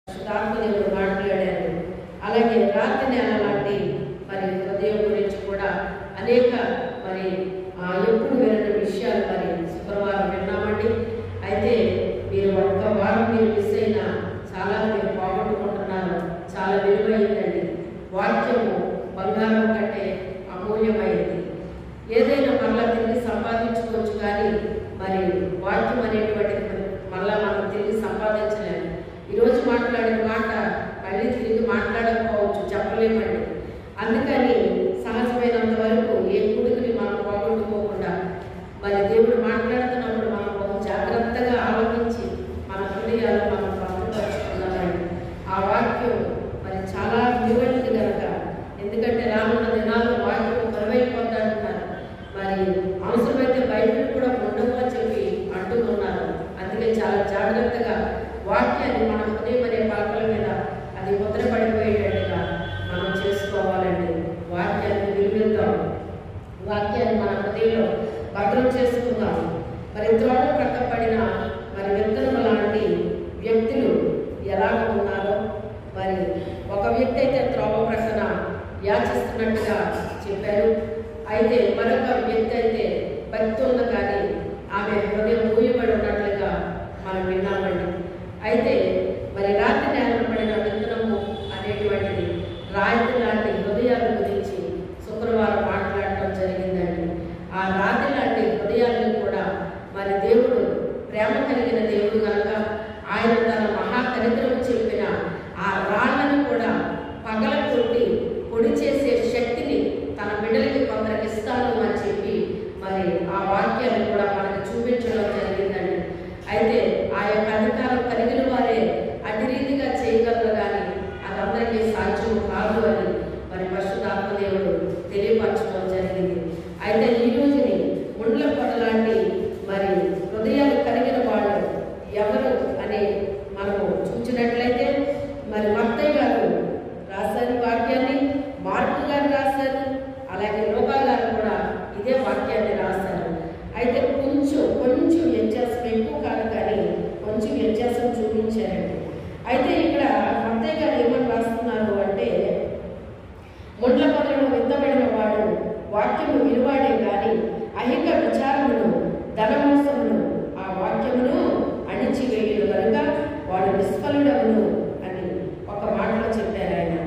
పరిశుద్ధాత్మదేవుడు మాట్లాడారు. అలాగే రాత్రి నెల లాంటి మరి హృదయం గురించి కూడా అనేక మరి ఎప్పుడు వినని విషయాలు మరి శుక్రవారం విన్నామండి. అయితే మీరు ఒక్క వారం మీరు మిస్ అయినా చాలా మీరు పోగొట్టుకుంటున్నారు. చాలా విలువైందండి. వాక్యము బంగారం కంటే అమూల్యమైంది. ఏదైనా మళ్ళా తిరిగి సంపాదించుకోవచ్చు, కానీ మరి వాక్యం అనేటువంటిది మళ్ళా మనం తిరిగి సంపాదించలేము. ఈరోజు మాట్లాడిన మాట మళ్ళీ తిరిగి మాట్లాడకపోవచ్చు, చెప్పలేమండి. అందుకని సహజమైనంత వరకు ఏ కుడుకుని మనం పోగొట్టుకోకుండా మరి దేవుడు మాట్లాడుతున్నప్పుడు మనం బహు జాగ్రత్తగా ఆలోచించి మన హృదయాలు మనం భద్రపరుచుకున్నామండి. ఆ వాక్యం మరి చాలా విలువైనది కనుక, ఎందుకంటే రానున్న దినాల్లో వాక్యం కరువైపోతాడంటారు. మరి అవసరమైతే బైబిల్ కూడా ఉండవు అని చెప్పి అంటున్నారు. అందుకే చాలా జాగ్రత్తగా వాక్యాన్ని మన హృదయం అనే పలకల మీద అది ముద్రపడిపోయేటట్టుగా మనం చేసుకోవాలండి. వాక్యాన్ని విలువిద్దాం, వాక్యాన్ని మన హృదయంలో భద్రం చేసుకుందాం. మరి త్రోవ ప్రక్కపడిన మరి విత్తనము లాంటి వ్యక్తులు ఎలాగ ఉన్నారో, మరి ఒక వ్యక్తి అయితే త్రోవ ప్రక్కన యాచిస్తున్నట్టుగా చెప్పారు. అయితే మరొక వ్యక్తి అయితే భక్తి ఉంది కానీ ఆమె హృదయం మూయబడి ఉన్నట్లుగా మనం విన్నామండి. అయితే మరి రాత్రి నేల పడిన విత్తనము అనేటువంటిది రాత్రి లాంటి హృదయాల గురించి శుక్రవారం మాట్లాడటం జరిగిందండి. ఆ రాత్రి లాంటి హృదయాలను కూడా మరి దేవుడు ప్రేమ కలిగిన దేవుడు కనుక ఆయన తన మహాకరిద్రం చెప్పిన ఆ రాళ్లను కూడా పగల కొట్టి పొడి చేసే శక్తిని తన బిడ్డలకి కొందరికి ఇస్తాను అని చెప్పి మరి ఆ వాక్యాన్ని కూడా మనకు చూపించడం జరిగిందండి. అయితే ఆ యొక్క అధికారం కలిగిన వారే అతి రీతిగా చేయగలరు, కానీ అది అందరికీ సాధ్యం కాదు అని మరి పరిశుద్ధాత్మదేవుడు తెలియపరచడం జరిగింది. అయితే ఈ రోజుని ముండ్ల పొడ లాంటి మరి హృదయాలు కలిగిన వాళ్ళు ఎవరు అని మనము చూసినట్లయితే మరి మత్తయి గారు రాశారు వాక్యాన్ని, మార్కు గారు రాశారు, అలాగే లోకా గారు కూడా ఇదే వాక్యాన్ని రాశారు. అయితే కొంచెం వ్యత్యాసం, ఎక్కువ కాదు కానీ కొంచెం వ్యత్యాసం చూపించారండి. అయితే ఇక్కడ మత్తయి గారు ఏమని రాస్తున్నారు అంటే, ముండ్ల పొదలో విత్తబడిన వాడు వాక్యము విలువాడే కానీ అహిక విచారమును ధనమోసమును ఆ వాక్యమును అణిచివేయుడు కనుక వాడు నిష్ఫలుడవును అని ఒక మాటలో చెప్పారు ఆయన.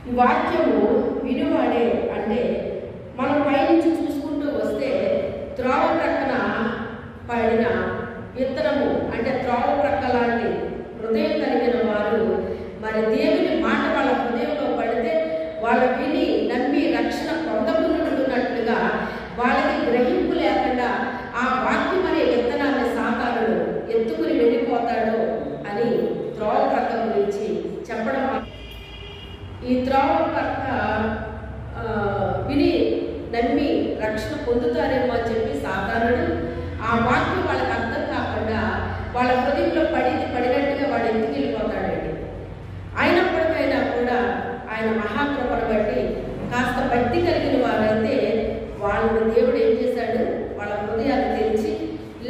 ఈ వాక్యము విలువాడే అంటే మనం పైనుంచి చూసుకుంటూ వస్తే త్రోవ ప్రక్కన పడిన విత్తనము అంటే త్రోవ ప్రక్క లాంటి హృదయం కలిగిన వారు మరి దేవుని మాట వాళ్ళ హృదయంలో పడితే వాళ్ళ విని నమ్మి రక్షణ పొందబున్నట్లుగా వాళ్ళకి గ్రహింపు లేకుండా ఆ వాక్యం అనే విత్తనాన్ని సాతానుడు ఎత్తుకుని వెళ్ళిపోతాడు అని త్రోవ ప్రక్క గురించి చెప్పడం. ఈ త్రోవ ప్రక్క విని నమ్మి రక్షణ పొందుతారేమో అని చెప్పి సాతానుడు ఆ వాక్యం వాళ్ళకి అర్థం కాకుండా వాళ్ళ హృదయంలో పడినట్టుగా వాడు ఎత్తుకు వెళ్ళిపోతాడండి. అయినప్పటికైనా కూడా ఆయన మహాకృపను బట్టి కాస్త భక్తి కలిగిన వారైతే వాళ్ళని దేవుడు ఏం చేశాడు, వాళ్ళ హృదయాలు తెరిచి,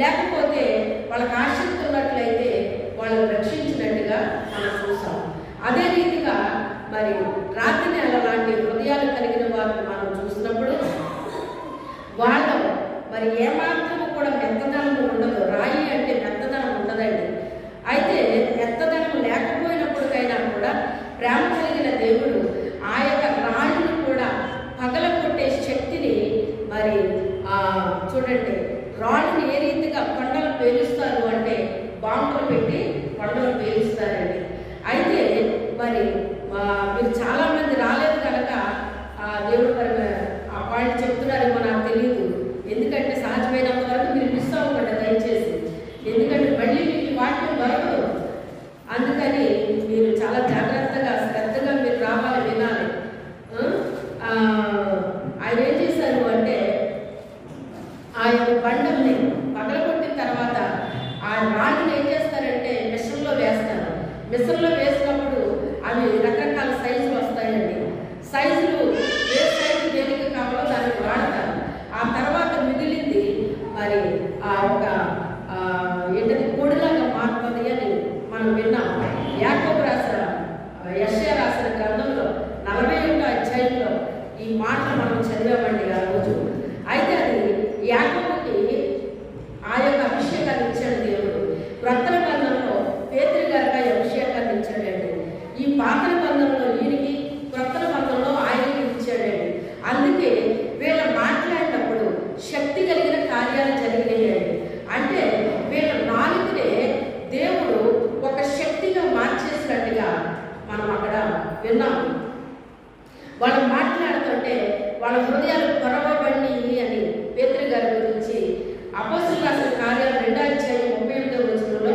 లేకపోతే వాళ్ళకి ఆసక్తి ఉన్నట్లయితే వాళ్ళని రక్షించినట్టుగా మనం చూసాం. అదే రీతిగా మరి రాత్రి నెల లాంటి హృదయాలు కలిగిన వారిని మనం చూసినప్పుడు వాళ్ళు మరి ఏమాత్రము కూడా మెత్తదనం ఉండదు. రాయి అంటే మెత్తదనం ఉండదండి. అయితే మెత్తదనం లేకపోయినప్పటికైనా కూడా ప్రేమ కలిగిన దేవుడు ఆ యొక్క రాళ్ళను కూడా పగల కొట్టే శక్తిని మరి చూడండి, రాళ్ళని ఏ రీతిగా కొండలు పేలుస్తారు అంటే బాంబులు పెట్టి కొండలు పేలుస్తారండి. అయితే మరి మీరు చాలా మంది రాలేదు కనుక దేవుడు మరి ఆ పాయింట్ చెప్తున్నారేమో నాకు తెలియదు. ఎందుకంటే సహజమైనంత వరకు మీరు మిస్ అవ్వకండి దయచేసి, ఎందుకంటే మళ్ళీ మీకు వాక్యం దొరకదు. అందుకని మీరు చాలా జాగ్రత్తగా శ్రద్ధగా మీరు రావాలి, వినాలి. ఆయన ఏం చేశారు అంటే ఆ యొక్క బండల్ని పగలగొట్టిన తర్వాత ఆ రాళ్ళని ఏం చేస్తారంటే మిషన్లో వేస్తారు. మిషన్లో వేసినప్పుడు అవి రకరకాల సైజులు వస్తాయండి. సైజులు ఏ సైజు దేనికి కావాలో దానికి వాడతారు. ఆ తర్వాత మిగిలింది మరి ఆ ఒక ఏంటది పొడిలాగా మారుతుంది అని మనం విన్నాం. యాకోబు రాసిన యెషయా రాసిన గ్రంథంలో 41వ అధ్యాయంలో ఈ మాటలు మనం చదివామండి ఆ రోజు. అయితే అది యాకోబుకి ఆ యొక్క అభిషేకాన్ని ఇచ్చాడు దేవుడు. క్రొత్త నిబంధనలో పేతురు గారికి ఆ అభిషేకాన్ని ఇచ్చాడండి. ఈ పాత నిబంధనలో ఈయనకి, క్రొత్త నిబంధనలో ఆయనకి ఇచ్చాడండి. అందుకే వీళ్ళ మాట్లాడినప్పుడు శక్తి కలిగిన కార్యాలు జరిగినాయండి. అంటే వీళ్ళ నాలుగునే దేవుడు ఒక శక్తిగా మార్చేసినట్టుగా మనం అక్కడ విన్నాము. వాళ్ళు మాట్లాడుతుంటే వాళ్ళ హృదయాలు కొరవబడి అని పేతురు గారి గురించి అపోస్తలుల రాసిన కార్యాలు 2వ అధ్యాయం 38వ వచనంలో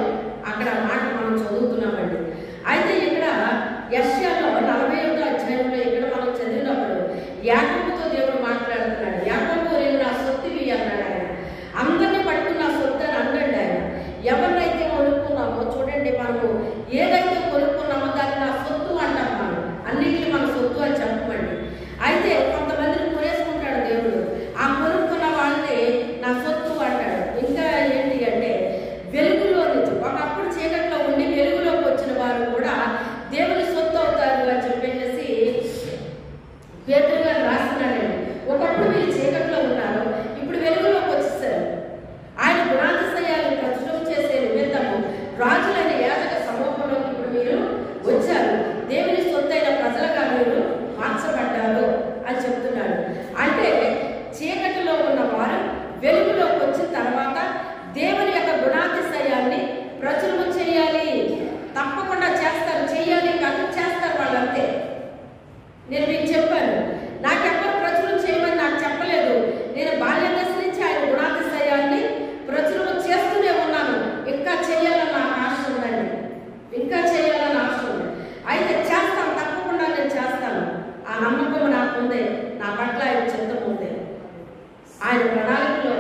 అక్కడ మాట మనం చదువుతున్నామండి. అయితే ఇక్కడ యెషయాలో 41వ అధ్యాయంలో ఇక్కడ మనం చదివినప్పుడు యాకోబుతో దేవుడు మాట్లాడుతున్నాడు. యాకోబు నేను నా సొత్తువి అన్నాడు ఆయన. అందరినీ పట్టుకుని నా సొత్తు అని అన్నాడు ఆయన. ఎవరినైతే కొనుక్కున్నామో చూడండి, మనము ఏదైతే కొనుక్కున్నామో దాన్ని నా సొత్తు అంటాం. మనం అన్నింటినీ మన సొత్తు అని చెప్పమండి. అయితే కొంతమందిని కొనేసుకుంటాడు దేవుడు. ఆ కొనుక్కున్న వాళ్ళని నా సొత్తు అంటాడు. ఇంకా ఏంటి అంటే వెలుగులో నుంచి ఒకప్పుడు చీకట్లో ఉండి వెలుగులోకి వచ్చిన వారు కూడా దేవుని సొత్తు అవుతారు అని చెప్పేసి పేతురు గారు రాస్తున్నాడండి. ఒకప్పుడు మీరు చీకట్లో ఉన్నారు, ఇప్పుడు వెలుగులోకి వచ్చేసారు. ఆయన గుణాతిశయాలు ప్రచురం చేసే నిమిత్తము రాజులైన యాజక సమూహంలోకి ఇప్పుడు మీరు వచ్చారు. దేవుని సొత్తైన ప్రజలుగా మీరు మార్చబడ్డారు అని చెప్తున్నాడు. అంటే చీకటిలో ఉన్న వారు వెలుగులోకి వచ్చిన తర్వాత దేవుని యొక్క గుణాతిశయాన్ని ప్రచురం చేయాలి. తప్పకుండా చేస్తారు, చెయ్యాలి కాదు, చేస్తారు వాళ్ళంతే. నేను మీకు చెప్పాను, నాకెవ్వరు ప్రచురం చేయమని నాకు చెప్పలేదు. నేను బాల్యం దశ నుంచి ఆయన గుణాతిశయాన్ని ప్రచురం చేస్తూనే ఉన్నాను. ఇంకా చేయాలని నాకు ఆశ ఉందండి, ఇంకా చేయాలని ఆశ ఉంది. అయితే చేస్తాను, తప్పకుండా నేను చేస్తాను. ఆ నమ్మకం నాకు ఉంది. నా పట్ల ఆయన చిత్తం ఉంది. ఆయన ప్రణాళికలో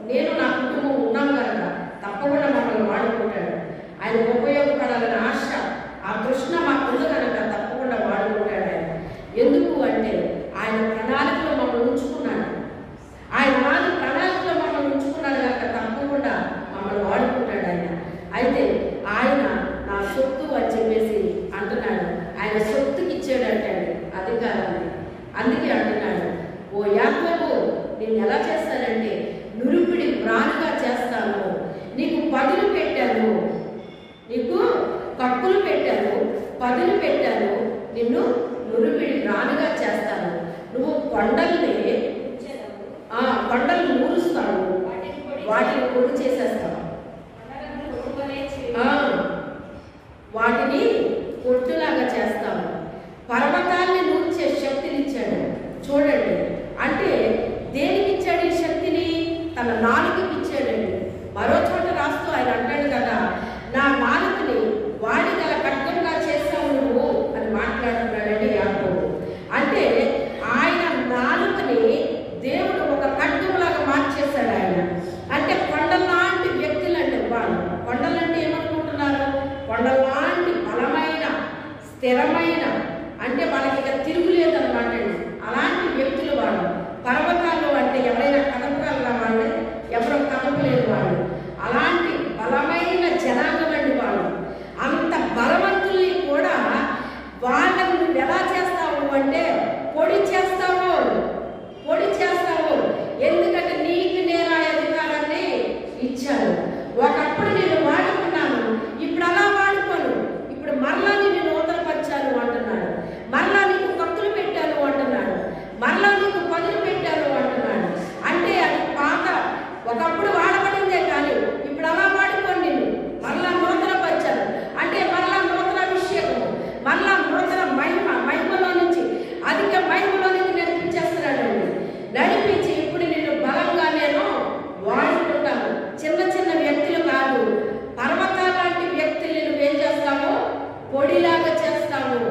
నేను నా కుటుంబం ఉన్నాం కనుక తప్పకుండా మమ్మల్ని వాడుకుంటాడు. ఆయన ఉపయోగపడాలని ఆశ, ఆ తృష్ణ మాకుంది కనుక తప్పకుండా వాడుకుంటాడు ఆయన. ఎందుకు అంటే ఆయన ప్రణాళికలో మమ్మల్ని ఉంచుకున్నాడు. ఆయన నాది ప్రణాళికలో మమ్మల్ని ఉంచుకున్నాడు కనుక తప్పకుండా మమ్మల్ని వాడుకుంటాడు ఆయన. అయితే ఆయన నా సొత్తు అని చెప్పేసి అంటున్నాడు. ఆయన సొత్తుకి ఇచ్చాడంటండి అధికారాన్ని. అందుకే అంటున్నాడు, ఓ యాకోబు నేను ఎలా చేస్తానంటే నురుపిడి వ్రాలుగా చేస్తాను. నీకు పదులు పెట్టాను, నీకు కక్కులు పెట్టాను, పదులు పెట్టాను, నిన్ను నురుపిడి వ్రాలుగా చేస్తాను. నువ్వు కొండల్ని కొండలు నూరుస్తావు, వాటిని పొడి చేసేస్తావు, వాటిని పొట్టులాగా చేస్తావు. పర్వతాన్ని నూర్చే శక్తిని ఇచ్చాడు. చూడండి, అంటే దేనికి ఇచ్చాడు ఈ శక్తిని? తన నాలుకకి ఇచ్చాడండి. మరో చోట రాస్తూ ఆయన అంటాడు కదా, నా నాలుకని వాడి గల ఖడ్గంగా చేస్తావు నువ్వు అని మాట్లాడుతున్నాడండి యాకోబు. అంటే ఆయన నాలుకని దేవుడు ఒక ఖడ్గంలాగా మార్చేశాడు ఆయన. అంటే కొండలాంటి వ్యక్తులంటే వాళ్ళు, కొండలంటే ఏమనుకుంటున్నారు? కొండలాంటి బలమైన స్థిరమైన, అంటే వాళ్ళకి ఇక తిరుగులేదన్నమాట అండి. అలాంటి వ్యక్తులు వాళ్ళు. పర్వతాలు అంటే ఎవరైనా కదపగలరా? వాళ్ళు ఎవరో కదపలేరు వాళ్ళు. అలాంటి బలమైన జనాంగం అండి వాళ్ళు. అంత బలవంతుల్ని కూడా వాళ్ళని నువ్వు ఎలా చేస్తావు అంటే పొడి చేస్తావు, పొడి చేస్తావు. ఎందుకంటే నీకు నేను ఆ అధికారాన్ని ఇచ్చాను. ఒకప్పుడు నేను వాడుకున్నాను, ఇప్పుడు అలా వాడుకోను. ఇప్పుడు మరలా నేను నూతనపరిచాను అంటున్నాడు. మరలా నీకు కత్తులు పెట్టాను అంటున్నాడు. మరలా నీకు పదులు పెట్టాను అంటున్నాడు. అంటే అది పాత, ఒకప్పుడు వాడబడిందే కానీ ఇప్పుడు అలా వాడుకోండి. నేను మరలా నూతనపరిచాను అంటే మరలా నూతన అభిషేకము, మరలా నూతన మహిమలో నుంచి అధిక మహిమలోనికి నడిపించేస్తున్నాడండి. నడిపించి ఇప్పుడు నేను బలంగా నేను వాడుకుంటాను. చిన్న చిన్న వ్యక్తులు కాదు, పర్వతాల లాంటి వ్యక్తులు నువ్వేం చేస్తావు? పొడిలాగా చేస్తావు,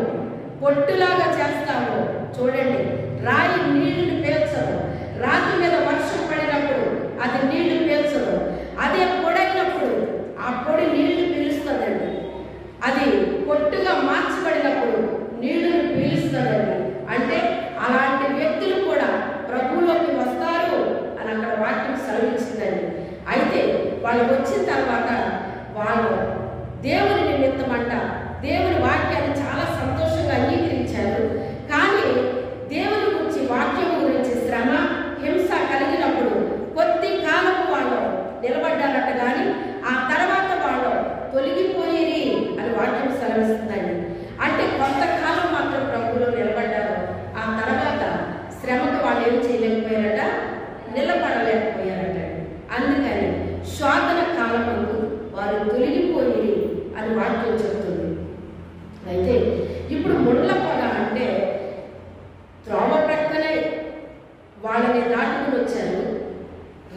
పొట్టులాగా చేస్తావు. చూడండి, రాయి నీళ్లు పీల్చదు. రాతి మీద వర్షం పడినప్పుడు అది నీళ్లు పీల్చదు. అదే పొడైనప్పుడు ఆ పొడి నీళ్లు పీలుస్తుందండి. అది పొట్టుగా మార్చబడినప్పుడు నీళ్లను పీలుస్తుందండి. అంటే అలాంటి వ్యక్తులు కూడా ప్రభువులోకి వస్తారు అని అక్కడ వాక్యం సెలవించిందండి. అయితే వాళ్ళు వచ్చిన తర్వాత వాళ్ళు దేవుని నిమిత్తమంట, దేవుని ఫలిస్తుందని. అంటే కొంతకాలం మాత్రం ప్రభువులో నిలబడ్డారు. ఆ తర్వాత శ్రమకు వాళ్ళు ఏం చేయలేకపోయారట, నిలబడలేకపోయారట. అందుకని శోధన కాలమందు వారు తొలగిపోయి అని వాక్యం చెబుతుంది. అయితే ఇప్పుడు ముళ్ళ పొద అంటే త్రోవ ప్రక్కనే వాళ్ళని దాటుకుని వచ్చారు.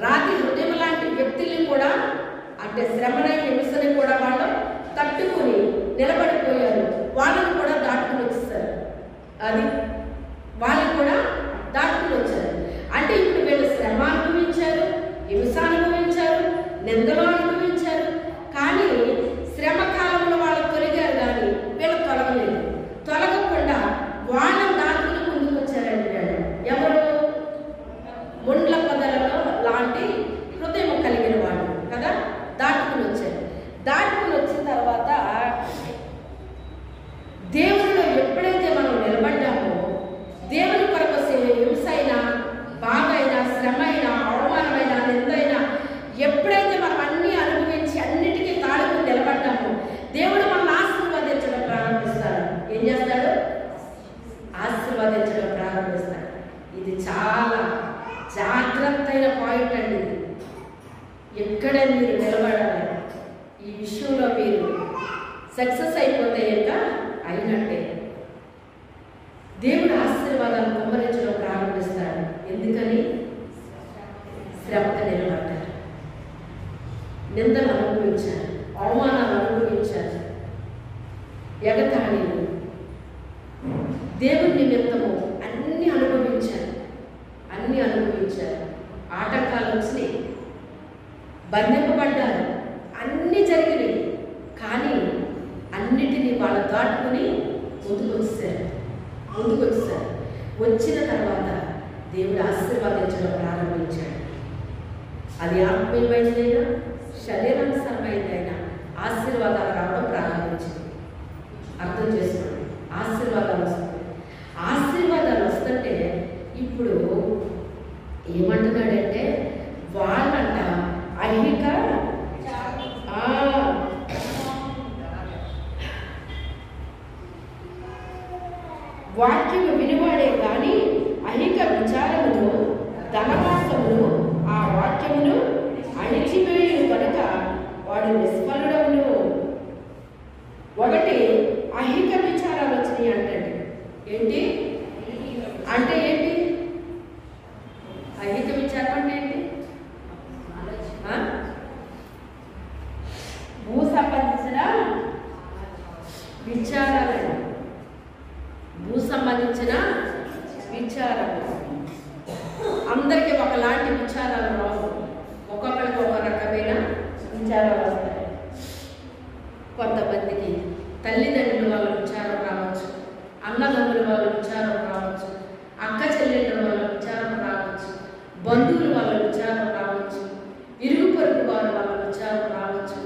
రాతి హృదయం లాంటి వ్యక్తుల్ని కూడా అంటే శ్రమని హింసని కూడా వాళ్ళు తట్టుకుని నిలబడిపోయారు. వాళ్ళని కూడా దాటుకుని వచ్చేసారు. అది వాళ్ళని కూడా దాటుకుని వచ్చారు. అంటే ఇప్పుడు వీళ్ళు శ్రమ అనుభవించారు, హింస అనుభవించారు, నిందలు అనుభవించారు. కానీ శ్రమ కాలంలో వాళ్ళు తొలగారు, కానీ వీళ్ళు తొలగలేదు. తొలగకుండా వాళ్ళని దాటుకుని ముందుకు వచ్చారండి వీళ్ళు. ఎవరు? ముండ్ల పొదలలో లాంటి హృదయం కలిగిన వాళ్ళు కదా, దాటుకుని వచ్చారు. దాటుకుని వచ్చిన తర్వాత దేవుడిలో ఎప్పుడైతే మనం నిలబడ్డామో, దేవుని కొరకు హింస అయినా, బాధ అయినా, శ్రమ అయినా, అవమానమైనా, నిందైనా ఎప్పుడైతే మనం అన్ని అనుభవించి అన్నిటికీ తాళుకుని నిలబడ్డామో, దేవుడు మనల్ని ఆశీర్వదించడం ప్రారంభిస్తాడు. ఏం చేస్తాడు? ఆశీర్వదించడం ప్రారంభిస్తాడు. ఇది చాలా జాగ్రత్తైన పాయింట్ అండి. ఇది ఎక్కడ మీరు నిలబడాలి, ఈ విషయంలో మీరు సక్సెస్ అయిపోతే అయినట్టే. దేవుడు ఆశీర్వాదాలు కుమ్మరించడం ప్రారంభిస్తాడు. ఎందుకని? శ్రమకు నిలబడ్డారు, నిందలు అనుభవించారు, అవమానాలు అనుభవించారు, ఎగతాళిలు, దేవుని నిమిత్తము అన్ని అనుభవించారు. ఆటంకాలు వచ్చినాయి, బంధింపబడ్డారు, అన్నీ జరిగినాయి. కానీ అన్నిటినీ వాళ్ళు దాటుకుని ముందుకు వచ్చేసారు. వచ్చిన తర్వాత దేవుడు ఆశీర్వాదించడం ప్రారంభించాడు. అది ఆత్మీయమైనదైనా శరీరానుసారమైనదైనా ఆశీర్వాదాలు రావడం ప్రారంభించింది. అర్థం చేసుకోండి. ఆశీర్వాదాలు వస్తుంటే ఇప్పుడు ఏమంటున్నాడంటే, వాళ్ళంట ఐహిక వాక్యము వినివాడే కానీ ఐహిక విచారమును ధనవాసమును ఆ వాక్యమును అణిచివేయును కనుక వాడు నిష్ఫలుడవును. ఒకటి ఐహిక విచారాలు వచ్చినాయి అంటండి. ఏంటి అంటే ఏంటి? ఐహిక విచారం అంటే ఏంటి? భూ సంబంధించిన విచారాలండి. భూ సంబంధించిన విచారాలు అందరికీ ఒకలాంటి విచారాలు రావు. ఒక్కొక్కరికి ఒక రకమైన విచారాలు వస్తాయి. కొంతమందికి తల్లిదండ్రుల వాళ్ళ విచారం రావచ్చు, అన్నదమ్ముల వాళ్ళ విచారం రావచ్చు, అక్క చెల్లెళ్ళ వాళ్ళ విచారం రావచ్చు, బంధువుల వాళ్ళ విచారం రావచ్చు, ఇరుగు పొరుగు వారి వాళ్ళ విచారం రావచ్చు,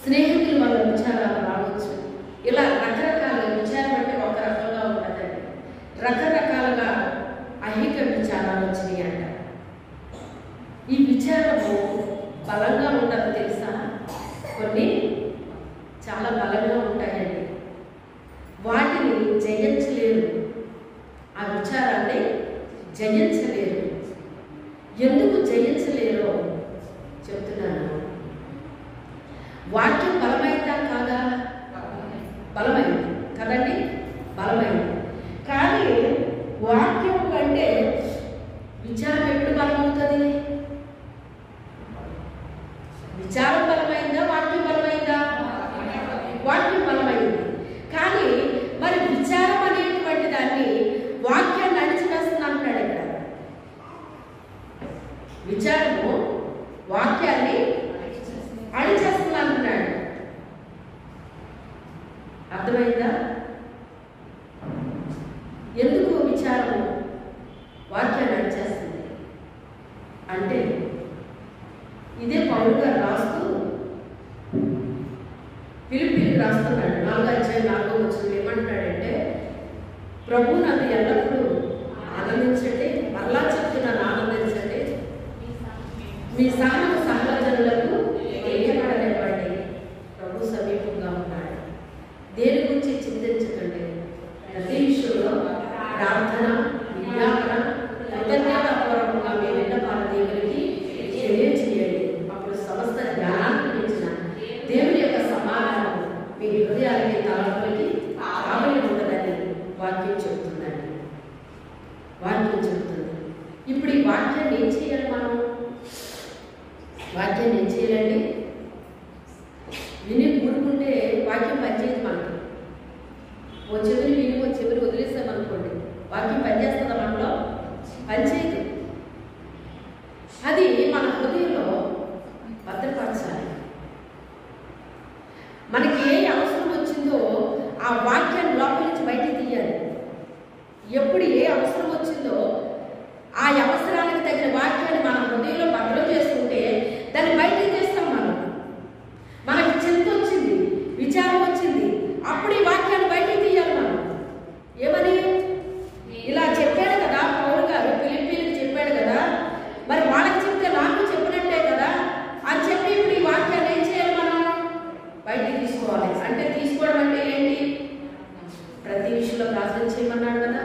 స్నేహితుల వాళ్ళ విచారాలు రావచ్చు. ఇలా రకరకాల విచారం అంటే ఒక రకంగా ఉండదండి. రకరకాలుగా ఐహిక విచారాలు వచ్చినాయి అంట. ఈ విచారము బలంగా ఉండదు తెలుసా? కొన్ని చాలా బలంగా ఉంటాయండి. వాటిని జయించలేరు, ఆ విచారాన్ని జయించలేరు. ఎందుకు జయించలేరో చెప్తున్నాను. వాక్యం బలమైందా కాదా? బలమైంది కదండి, బలమైంది. కానీ వాక్యం కంటే విచారం ఎప్పుడు బలమవుతుంది? విచారం బలమైందా? వాక్యం బలమైందా? వాక్యం బలమైంది. కానీ మరి విచారం అనేటువంటి దాన్ని వాక్యాన్ని అణిచివేస్తుంది అంటున్నాడు ఇక్కడ. విచారము వాక్యాన్ని అణిచేస్తుంది అంటున్నాడు. అర్థమైందా? ఎందుకు విచారము వాక్యాన్ని అణిచేస్తుంది అంటే, ఇదే పౌలు గారు రాస్తూ ఫిలిప్పీలకు రాస్తున్నాడు. 4:4 ఏమంటాడంటే, ప్రభు నన్ను ఎల్లప్పుడూ ఆనందించండి, మరలా చెప్తున్నాను ఆనందించండి, మీ సహనము సహజనులకు తెలియబడనివ్వండి, ప్రభు సమీపంగా ఉన్నాడు. హృదయాలకి తలపులకి ఆమె ఉంటుందని వాక్యం చెబుతుందండి. వాక్యం చెబుతుంది. ఇప్పుడు ఈ వాక్యాన్ని ఏం చేయాలి మనం? వాక్యాన్ని ఏం చేయాలండి? విని కూడుకుంటే వాక్యం పనిచేయదు మనకి. ఓ చెవిని విని ఓ చెవిని వదిలేస్తామనుకోండి, వాక్యం పనిచేస్తుందా మనలో? పనిచేయదు. అది మన హృదయంలో భద్రపరచాలి. మనకి ఏ అవసరం వచ్చిందో ఆ వాక్యాన్ని లోపల నుంచి బయటికి తీయాలి. ఎప్పుడు ఏ అవసరం వచ్చిందో ఆ అవసరానికి తగిన వాక్యాన్ని మన హృదయంలో భద్రం చేసుకుంటే దాన్ని బయటికి తీస్తాం. మనకి చింత వచ్చింది, విచారం వచ్చింది, అప్పుడు ఈ వాక్యాన్ని బయటికి తీయాలి. మనం ఏమని ఇలా చెప్పాడు కదా పౌలు గారు, ఫిలిప్పీలకు చెప్పాడు కదా, మరి వాళ్ళకి చెప్తే నాకు చెప్పినట్టే కదా అని చెప్పి ఇప్పుడు ఈ వాక్యాన్ని ఏం చేయాలి? మనం బయటికి తీసుకోవాలి. అంటే తీసుకోవడం అంటే ఏంటి? ప్రతి విషయంలో ప్రార్థన చేయమన్నాడు కదా,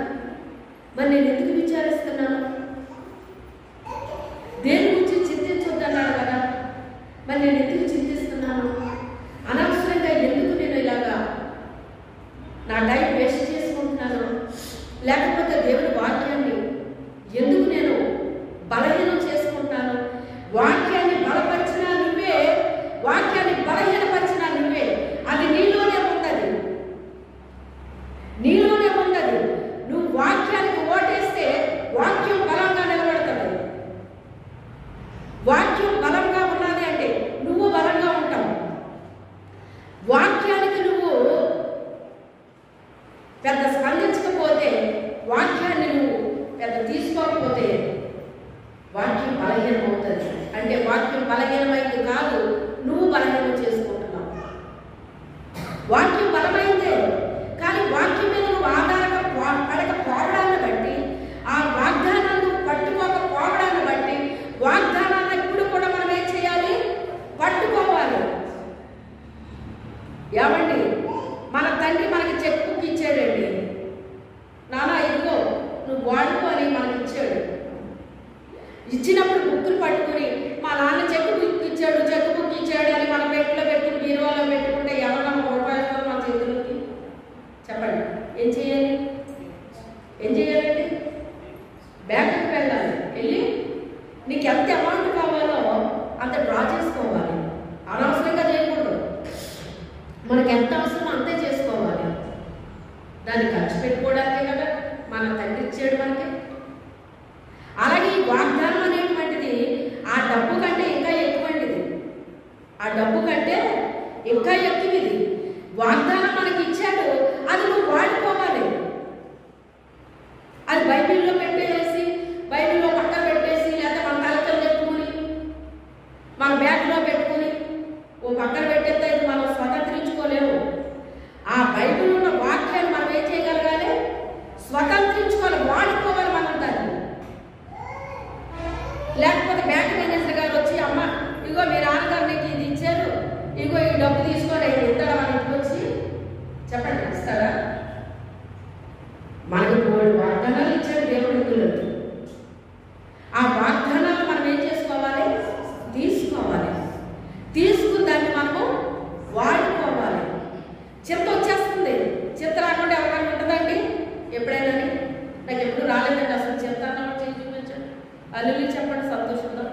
మరి నేను ఎందుకు విచారిస్తున్నాను? దేని గురించి చింతించొద్దన్నాడు కదా, మరి నేను ఎందుకు చింతిస్తున్నాను? అనవసరంగా ఎందుకు నేను ఇలాగా నా టైం వేస్ట్ చేసుకుంటున్నాను? లేకపోతే దేవుని వాక్యాన్ని ఎందుకు నేను బలహీనం చేసుకుంటున్నాను? వాక్యాన్ని బలపరిచినా నువ్వే, వాక్యాన్ని బలహీనపరిచినా నువ్వే. అది నీలోనే ఉన్నది, నీలోనే ఉన్నది. నువ్వు వాక్యానికి ఓటేస్తే వాక్యం బలంగా నిలబడుతుంది. వాక్యం బలంగా ఉన్నది అంటే నువ్వు బలంగా ఉంటావు. వాక్యానికి నువ్వు పెద్ద స్పందించకపోతే, వాక్యాన్ని నువ్వు పెద్ద తీసుకోకపోతే వాక్యం బలహీనం అవుతుంది. అంటే వాక్యం బలహీనమైంది కాదు, నువ్వు బలహీనం చేసుకుంటున్నావు. వాక్యం బలమైందే, కానీ వాక్యం మీద నువ్వు పడకపోవడాన్ని బట్టి, ఆ వాగ్దానాన్ని పట్టుకోకపోవడాన్ని బట్టి, వాగ్దానాన్ని ఎప్పుడు కూడా మనం ఏం చేయాలి? పట్టుకోవాలి. ఏమండి, మన తండ్రి మనకి చెక్ బుక్ ఇచ్చాడండి. నాన్న ఇదిగో నువ్వు వాడుకో అని మనకి ఇచ్చాడు. ఇచ్చినప్పుడు బుక్కులు పట్టుకుని మా నాన్న చెక్ బుక్ ఇచ్చాడు అని మన పెట్టులో పెట్టుకుని బీరువాలో పెట్టుకుంటే ఎవరన్నా రూపాయలు మన చేతులకి చెప్పండి, ఏం చేయాలి? ఏం చేయాలండి? బ్యాంకుకి వెళ్ళాలి. వెళ్ళి నీకు ఎంత అమౌంట్ కావాలో అంత డ్రా చేసుకోవాలి. అనవసరంగా చేయకూడదు. మనకు ఎంత అవసరమో అంతే చేసుకోవాలి. దాన్ని ఖర్చు పెట్టుకోవడానికే కదా మన తండ్రి ఇచ్చాడు మనకి. అలాగే ఈ వాగ్దానం అనేటువంటిది ఆ డబ్బు కంటే ఇంకా ఎక్కువంటిది. ఆ డబ్బు కంటే ఇంకా ఎక్కువది. వాగ్దానం మనకి ఇచ్చాడు, అది నువ్వు వాడుకోవాలి. అది బైబిల్లో పెట్టేసి, బైబిల్లో పక్కన పెట్టేసి, లేదా మన తలకలు చెప్పుకుని మన బ్యాగ్లో పెట్టుకుని ఓ పక్కన పెట్టేస్తే ఇది మనం స్వతంత్రించుకోలేము. ఆ బైబిల్ ఉన్న వాక్యాన్ని మనం ఏం చేయగలగాలి? స్వతంత్రించుకోవాలి, వాడుకోవాలి మనం దాన్ని. లేకపోతే బ్యాంక్ మేనేజర్ గారు వచ్చి, అమ్మ ఇగో మీ నాన్నగారు నీకు ఇది ఇచ్చారు, ఇగో ఈ డబ్బు తీసుకొని ఇస్తారా మన ఇంటికి వచ్చి? చెప్పండి, ఇస్తారా? మనకి 3 వాగ్దానాలు ఇచ్చాడు దేవుడి పిల్లలు. ఆ వాగ్దానాలు మనం ఏం చేసుకోవాలి? తీసుకోవాలి. తీసుకుని దాన్ని మనము వాడుకోవాలి. చింత వచ్చేస్తుంది. చింత రాకుండా ఎవరికైనా ఉంటుందండి? ఎప్పుడైనా నాకు ఎప్పుడు రాలేదండి అసలు చింత చేయి చూపించండి. అల్లుళ్ళు చెప్పండి, సంతోషంగా.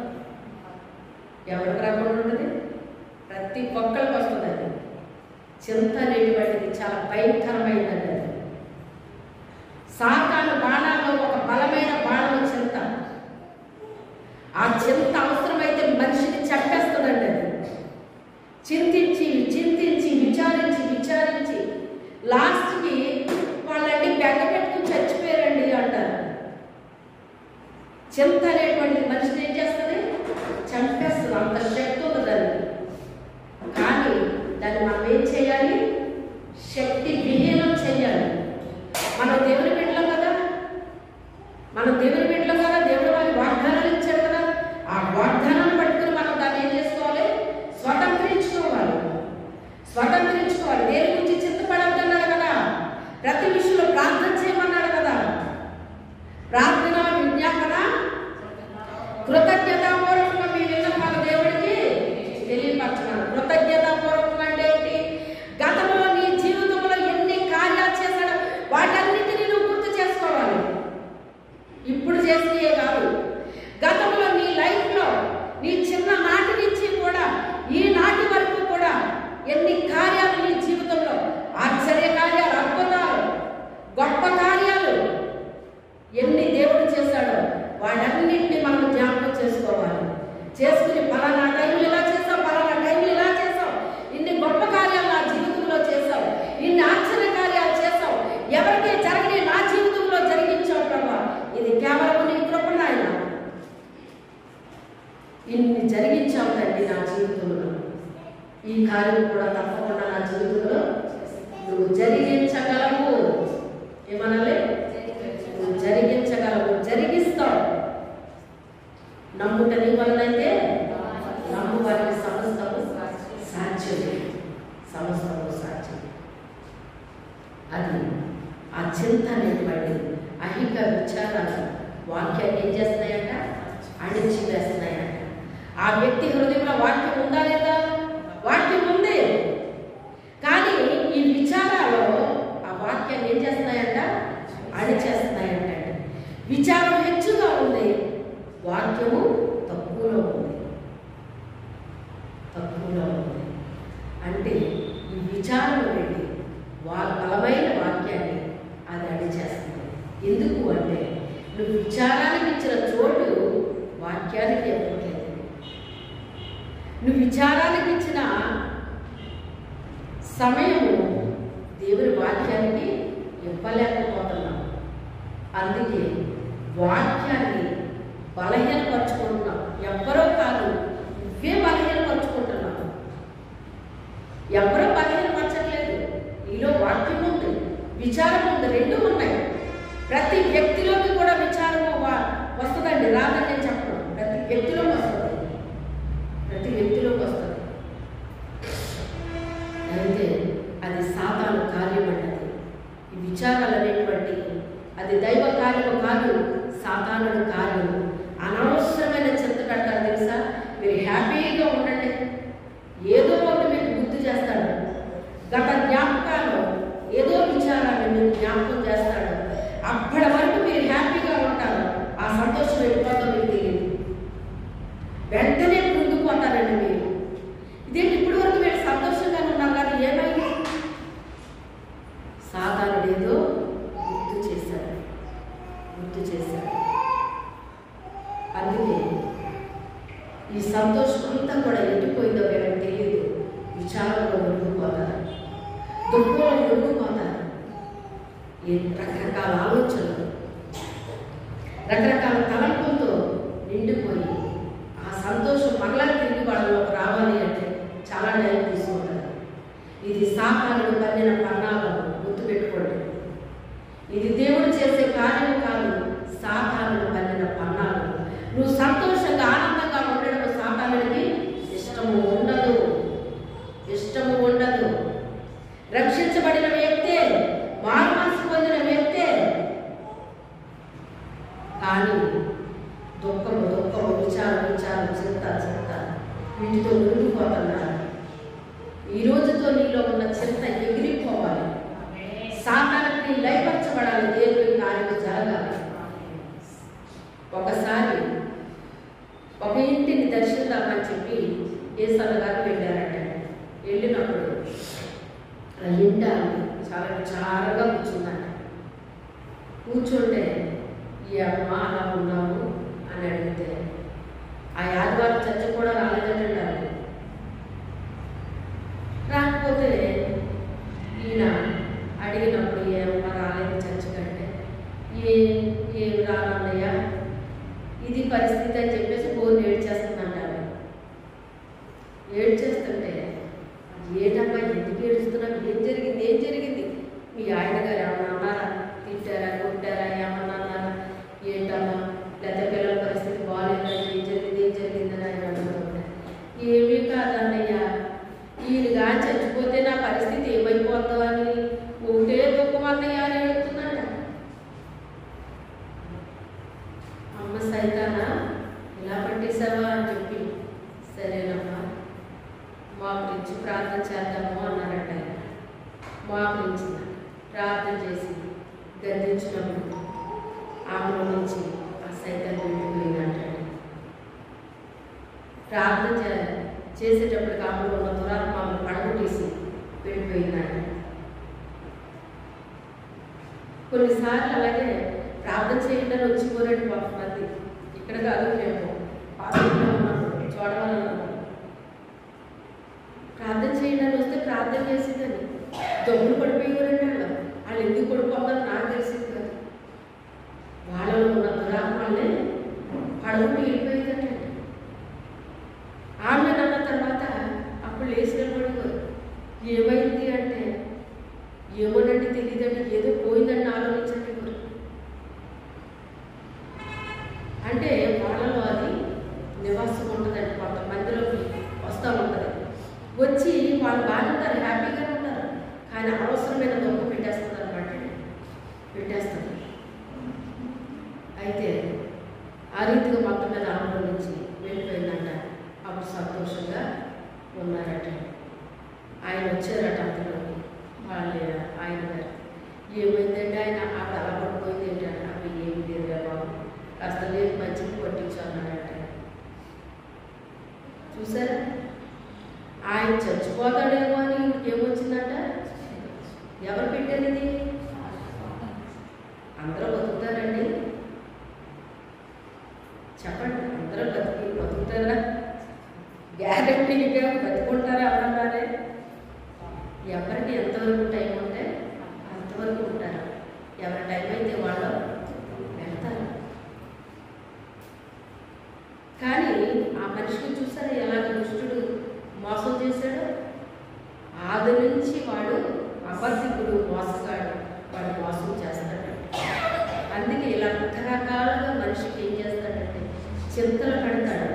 ఎవరికి రాకుండా ఉంటుంది? ప్రతి ఒక్కరికి వస్తుందండి. చింత అనేటువంటిది చాలా భయంకరమైనది. సాతాను బాణాల్లో ఒక బలమైన బాణం చింత. ఆ చింత అవసరమైతే మనిషిని చంపేస్తుందండి. అది చింతించి చింతించి విచారించి లాస్ట్కి వాళ్ళండి బెంగ పెట్టుకుని చచ్చిపోయారండి అంటారు. చింత అనేటువంటి మనిషిని ఏం చేస్తుంది? చంపేస్తుంది. అంత శక్తి ఉంది దాన్ని. కానీ దాన్ని మనం ఏం చేయాలి? శక్తి విహీనం చేయాలి. మనం దేవుని బిడ్డలం కదా, దేవుడు వాళ్ళకి వాగ్దానాలు ఇచ్చాడు కదా. ఆ వాగ్దానాన్ని పట్టుకుని మనం దాన్ని ఏం చేసుకోవాలి? స్వతంత్రించుకోవాలి. దేని గురించి చింతపడద్దన్నాడు కదా, ప్రతి విషయంలో ప్రార్థన చేయమన్నాడు కదా. ప్రార్థన, విజ్ఞాపన, కృతజ్ఞతాపూర్వకంగా మీ విన్నపాలు దేవుడికి తెలియపరచున్నాను. కృతజ్ఞతాపూర్వకంగా అంటే ఏంటి? గతంలో నీ చేసుకుని పలానా టైంలో ఇలా చేసావు, పలానా టైంలో ఇలా చేసావు, ఇన్ని గొప్ప కార్యాలు నా జీవితంలో చేసావు, ఇన్ని ఆశ్చర్య కార్యాలు చేసావు, ఎవరికీ జరగని నా జీవితంలో జరిగించావు ప్రభా. ఇది కేవలం నీ కృప నాయన. ఇన్ని జరిగించావు తండ్రి నా జీవితంలో. ఈ కార్యం కూడా తప్పకుండా నా జీవితంలో నువ్వు జరిగించగలవు. ఏమనాలి? నువ్వు జరిగించగలవు, జరిగిస్తావు. నమ్ముట నీ వలనైతే నమ్ము వారికి సమస్తము సాధ్యమే, సమస్తము సాధ్యం. అది ఆ చింత అనేటువంటి అహిక విచారాలు వాక్యాన్ని ఏం చేస్తున్నాయంట? అణిచివేస్తున్నాయంట. ఆ వ్యక్తి హృదయంలో వాక్యం ఉందా లేదా? వాక్యం ఉంది, కానీ ఈ విచారాలు ఆ వాక్యాన్ని ఏం చేస్తున్నాయంట? అణిచేస్తున్నాయంట. విచారం హెచ్చుగా ఉంది, వాక్యము తక్కువలో ఉంది, తక్కువలో ఉంది. అంటే ఈ విచారం పెట్టి బలమైన వాక్యాన్ని అది అణిచేస్తుంది. ఎందుకు అంటే నువ్వు విచారానికి ఇచ్చిన చోటు వాక్యానికి ఇవ్వట్లేదు. నువ్వు విచారానికి ఇచ్చిన సమయము దేవుని వాక్యానికి ఇవ్వలేకపోతున్నావు. అందుకే వాక్యాన్ని బలహీనపరుచుకుంటున్నావు. ఎవ్వరో కాదు, నువ్వే బలహీనపరుచుకుంటున్నావు. ఎవరో బలహీనపరచట్లేదు. నీలో వాక్యం ఉంది, విచారం ఉంది, రెండు ఉన్నాయి. ప్రతి వ్యక్తిలోకి కూడా విచారము వస్తుందండి, రాదని నేను చెప్పను. ప్రతి వ్యక్తిలోకి వస్తుంది, ప్రతి వ్యక్తిలోకి వస్తుంది. అయితే అది సాతాను కార్యం అన్నది. ఈ విచారాలు అనేటువంటి అది దైవ కార్యము కాదు, సాతానుడి కార్యము. అనవసరమైన చింత పెట్టాలి తెలుసా? మీరు హ్యాపీగా ఉండండి, ఏదో ఒకటి మీకు గుర్తు చేస్తాడు. గత జ్ఞాపకాలు ఏదో విచారాన్ని మీరు జ్ఞాపకం చేస్తాడు. అప్పటి వరకు మీరు హ్యాపీగా ఉంటారు. ఆ సంతోషం వెళ్ళిపోతాం మీకు తెలియదు. వెంటనే కృంగిపోతారండి మీరు. ఇదేంటి ఇప్పటి వరకు మీరు సంతోషంగానే ఉన్నారు కానీ ఏమైంది? సాతానుడు ఏదో గుర్తు చేశాడు, గుర్తు చేశాడు. అందుకే ఈ సంతోషం అంతా కూడా ఎండిపోయిందో వీళ్ళకి తెలియదు. విచారంలో మునిగిపోతారు, దుఃఖంలో మునిగిపోతారు. రకరకాల ఆలోచనలు, రకరకాల తలంపులతో నిండిపోయి ఆ సంతోషం మరలా తిరిగి వాళ్ళలోకి రావాలి అంటే చాలా టైం తీసుకుంటారు. ఇది సాతానుడు పన్నిన పన్నాలు, గుర్తుపెట్టుకోండి. ఇది దేవుడు చేసే కార్యం కాదు, సాతానుడు పన్నిన పన్నాలు. నువ్వు సంతోషంగా ఆనందంగా ఉండడం సాతానుడికి ఇష్టము ఉండదు, ఇష్టము ఉండదు. రక్షించబడిన వ్యక్తే, మారుమనసు పొందిన వ్యక్తే, కానీ దుఃఖము దుఃఖము, విచారం విచారం, చింత చింత, వీటితో మునిగిపోతున్నారు. ఈ రోజుతో నీలో ఉన్న చింత ఎగిరిపోవాలి. సాతానుడికి లయపరచబడాలి, దేవుని కార్యం జరగాలి. ఒకసారి ఒక ఇంటిని దర్శిద్దామని చెప్పి యేసన్న గారు వెళ్ళారట. వెళ్ళినప్పుడు ఆ ఇంట చాలా విచారంగా కూర్చుందట. కూర్చుంటే ఈ అమ్మ అలా ఉన్నాము అని అడిగితే ఆ ఆదివారం చర్చ కూడా రాలేదంటారు. రాకపోతే ఈయన అడిగినప్పుడు ఏ అమ్మ రాలేదు చర్చ కంటే, ఏం రానయ్యా, ఇది పరిస్థితి అని చెప్పేసి బోర్డు ఏడ్చేస్తుందంటారు. ఏడ్చేస్తుంటే ఏటమ్మా ఎందుకు ఏడుస్తున్నావు, ఏం జరిగింది, ఏం జరిగింది, మీ ఆయన గారు ఏమన్నా అన్నారా, తిట్టారా, కొట్టారా, ఏమన్నా అన్నారా, ఏంటమ్మా, లేదా పిల్లల పరిస్థితి బాగాలేదా, ఏం జరిగింది, ఏం జరిగిందని ఆయన అడుగుతుంటే, ఏమీ కాదన్నయ్యా, ఈయనగా చచ్చిపోతే నా పరిస్థితి ఏమైపోతుందో అని ఒకటే దుఃఖం అన్నయ్య అని అడుగుతున్నాడ. అమ్మ సైతానా ఇలా పట్టేశావా అని చెప్పి, సరేనమ్మా మా గురించి ప్రార్థన చేద్దాము అన్నారట. మా గురించి ప్రార్థన చేసి గద్దించినప్పుడు ఆమె నుంచి ఆ సైతం వెళ్ళిపోయిందంటాడు. ప్రార్థన చేసేటప్పటికి ఆమెలో ఉన్న దురాత్మ ఆమె పడగొట్టేసి వెళ్ళిపోయిందంట. కొన్నిసార్లు అలాగే ప్రార్థన చేయకుండా వచ్చిపోరేడు మంది. ఇక్కడ కాదు, మేము పాత్రలో ఉన్నప్పుడు గొడవలు ప్రార్థన చేయడానికి వస్తే ప్రార్థన చేసేదని దొంగలు పడిపోయేవారండి. వాళ్ళు ఎందుకు పడిపోతారో నాకు తెలిసింది కాదు. వాళ్ళలో ఉన్న దురాత్మల్ని పడగొట్టి వెళ్ళిపోయేదండి. ఆమె అన్న తర్వాత అప్పుడు లేచిన పడిపోరు. ఏమైంది అంటే ఏమోనండి తెలియదండి, ఏదో పోయిందని ఆలోచించండి. అంటే వాళ్ళలో అది నివాసం ఉంటుందండి. కొంతమందిలోకి వస్తూ ఉంటుంది. వచ్చి వాళ్ళు బాగుంటారు, హ్యాపీగా ఉంటారు. కానీ అవసరమైన దొంగ పెట్టేస్తుంది అనమాట. పెట్టేస్తుంది. అయితే ఆ రీతిగా మొత్తం మీద ఆమె నుంచి వెళ్ళిపోయిందంట. అప్పుడు సంతోషంగా ఉన్నారట. ఆయన వచ్చారట అంతలోకి. వాళ్ళు ఆయన గారు ఏమైందండి ఆయన అక్కడ అలా పడిపోయింది ఏంటంటే అవి ఏమి లేదురా బాబు, కాస్త లేదు మంచిది పట్టించాలన్నాడట. చూసారా, ఆయన చచ్చిపోతాడేమో అని ఏమొచ్చిందంట. ఎవరు పెట్టారు ఇది? అందరూ బతుకుతారండి? చెప్పండి, అందరూ బతుకుతారా? గ్యారెంటీగా బతుకుంటారా? అన్నారే. ఎవరికి ఎంతవరకు టైం ఉంటే అంతవరకు ఉంటారు. ఎవరి టైం అయితే వాళ్ళు వెళ్తారు. కానీ ఆ మనిషిని చూసారా ఎలాగ దుష్టుడు మోసం చేశాడు. ఆది నుంచి వాడు అబద్ధికుడు, మోసగాడు. వాడు మోసం చేస్తాడు. అందుకే ఇలా రకరకాలుగా మనిషికి ఏం చేస్తాడంటే చింతలు పెడతాడు.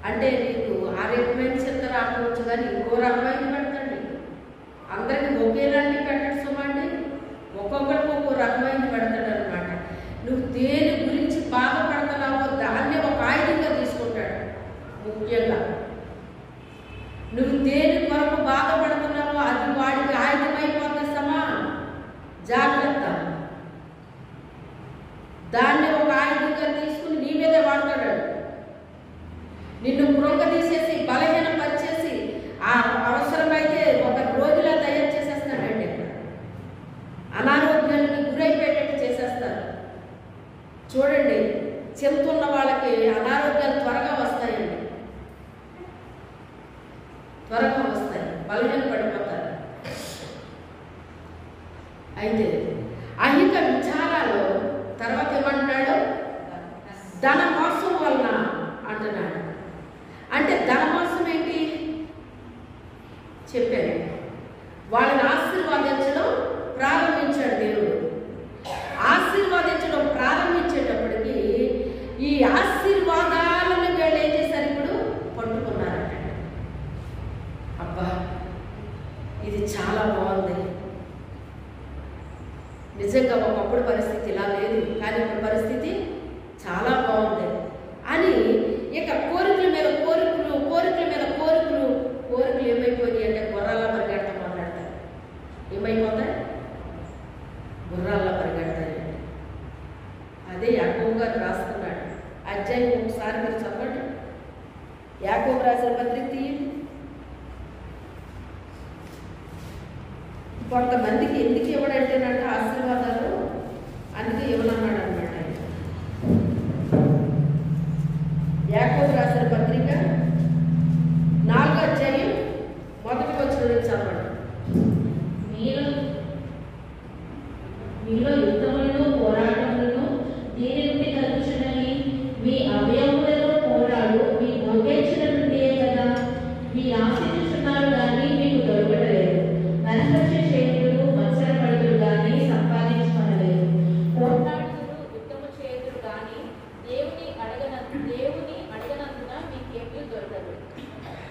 అంటే నీకు ఆ రకమైన చింత రాకపోవచ్చు, కానీ ఇంకో రకమైన పెడతాడు. నీకు అందరికీ ఒకేలాంటి పెట్టడు సుమండి, ఒక్కొక్కరికి ఒక్కో రకమైన పెడతాడు అనమాట. నువ్వు దేని గురించి బాధపడుతున్నావో దాన్నే ఒక ఆయుధంగా తీసుకుంటాడు. ముఖ్యంగా నువ్వు దేని కొరకు బాధపడుతున్నావో అది వాడికి ఆయుధమైపోతామా, జాగ్రత్త. దాన్ని ఒక ఆయుధంగా తీసుకుని నీ మీదే వాడతాడు. నిన్ను కృంగ తీసేసి బలహీనం పరిచేసి ఆ అవసరమైతే ఒక రోజులా తయారు చేసేస్తాడండి. అనారోగ్యానికి గురైపోయేటట్టు చేసేస్తారు. చూడండి, చెందుతున్న వాళ్ళకి అనారోగ్యాలు త్వరగా వస్తాయండి. త్వరగా వస్తాయి, బలహీన పడిపోతారు. అయితే అహిక విచారాలు తర్వాత ఏమంటున్నాడు? ధన మోసం వలన అంటున్నాడు. అంటే ధన మోసం ఏంటి చెప్పాడు. వాళ్ళని ఆశీర్వాదించడం ప్రారంభించాడు దేవుడు. ఆశీర్వాదించడం ప్రారంభించేటప్పటికి ఈ ఆశీర్వాదాలను వీళ్ళు ఏం చేశారు? ఇప్పుడు పట్టుకున్నారట. అబ్బా, ఇది చాలా బాగుంది. నిజంగా ఒకప్పుడు పరిస్థితి ఇలా లేదు, కానీ ఇప్పుడు పరిస్థితి చాలా బాగుంది అని ఇక కోరికల మీద కోరికలు, కోరికల మీద కోరికలు. కోరికలు ఏమైపోయి అంటే గుర్రాల్లో పరిగెడతాం మాట్లాడతారు. ఏమైపోతాయి? గుర్రాల్లో పరిగెడతాయి. అదే యాకోబు గారు రాస్తున్నాడు. అధ్యాయం ఒకసారి మీరు చెప్పండి. యాకోబు రాసిన పత్రిక తీయండి. కొంతమందికి ఎందుకు ఇవ్వడంటేనంటే ఆశీర్వాదాలు అందుకే ఇవ్వనన్నాడు అనమాట. యాకోబు రాసిన పత్రిక 4వ అధ్యాయం 1వ వచనం చదవండి. మీలో యుద్ధములను పోరాటములను దీని నుండి కలుగుచున్నవి. మీ అవయవములలో పోరాడు మీ భోగేచ్ఛల నుండియే కదా. మీ ఆశించుచున్నారు కానీ మీకు దొరకలేదు. నరహత్య చేతులు మత్సరపడుతులు కానీ సంపాదించుకొనలేదు. పోరాడుతులు యుద్ధము చేతులు కానీ దేవుని అడగనందున మీకేమీ దొరకదు.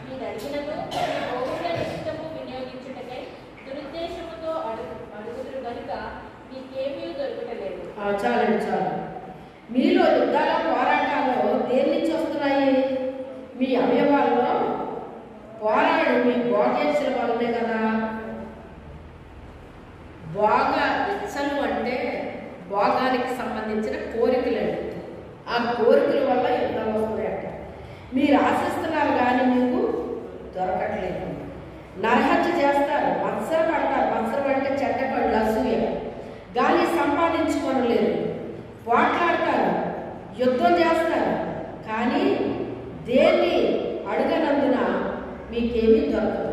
మీరు అడిగినను మీ భోగుల ఇష్టము వినియోగించుటకై దురుద్దేశముతో అడుగుదురు కనుక మీకేమీ దొరకలేదు. చాలండి, చాలు. మీలో యుద్ధాల పోరాటాలు దేని నుంచి వస్తున్నాయి? మీ అవయవాల్లో పోరాడు మీ భోగేచ్ఛల వల్లనే కదా. భోగ ఇచ్చలు అంటే భోగానికి సంబంధించిన కోరికలండి. ఆ కోరికల వల్ల యుద్ధాలు వస్తున్నాయట. మీరు ఆశిస్తున్నారు కానీ మీకు దొరకట్లేదు. నరహత్య చేస్తారు, మత్సర పడతారు. మత్సరం అంటే చెడ్డ కళ్ళు, అసూయ. కానీ సంపాదించుకోనలేదు. పోట్లాడతారు, యుద్ధం చేస్తారు, కానీ దేన్ని అడగనందున మీకేమీ దొరకదు.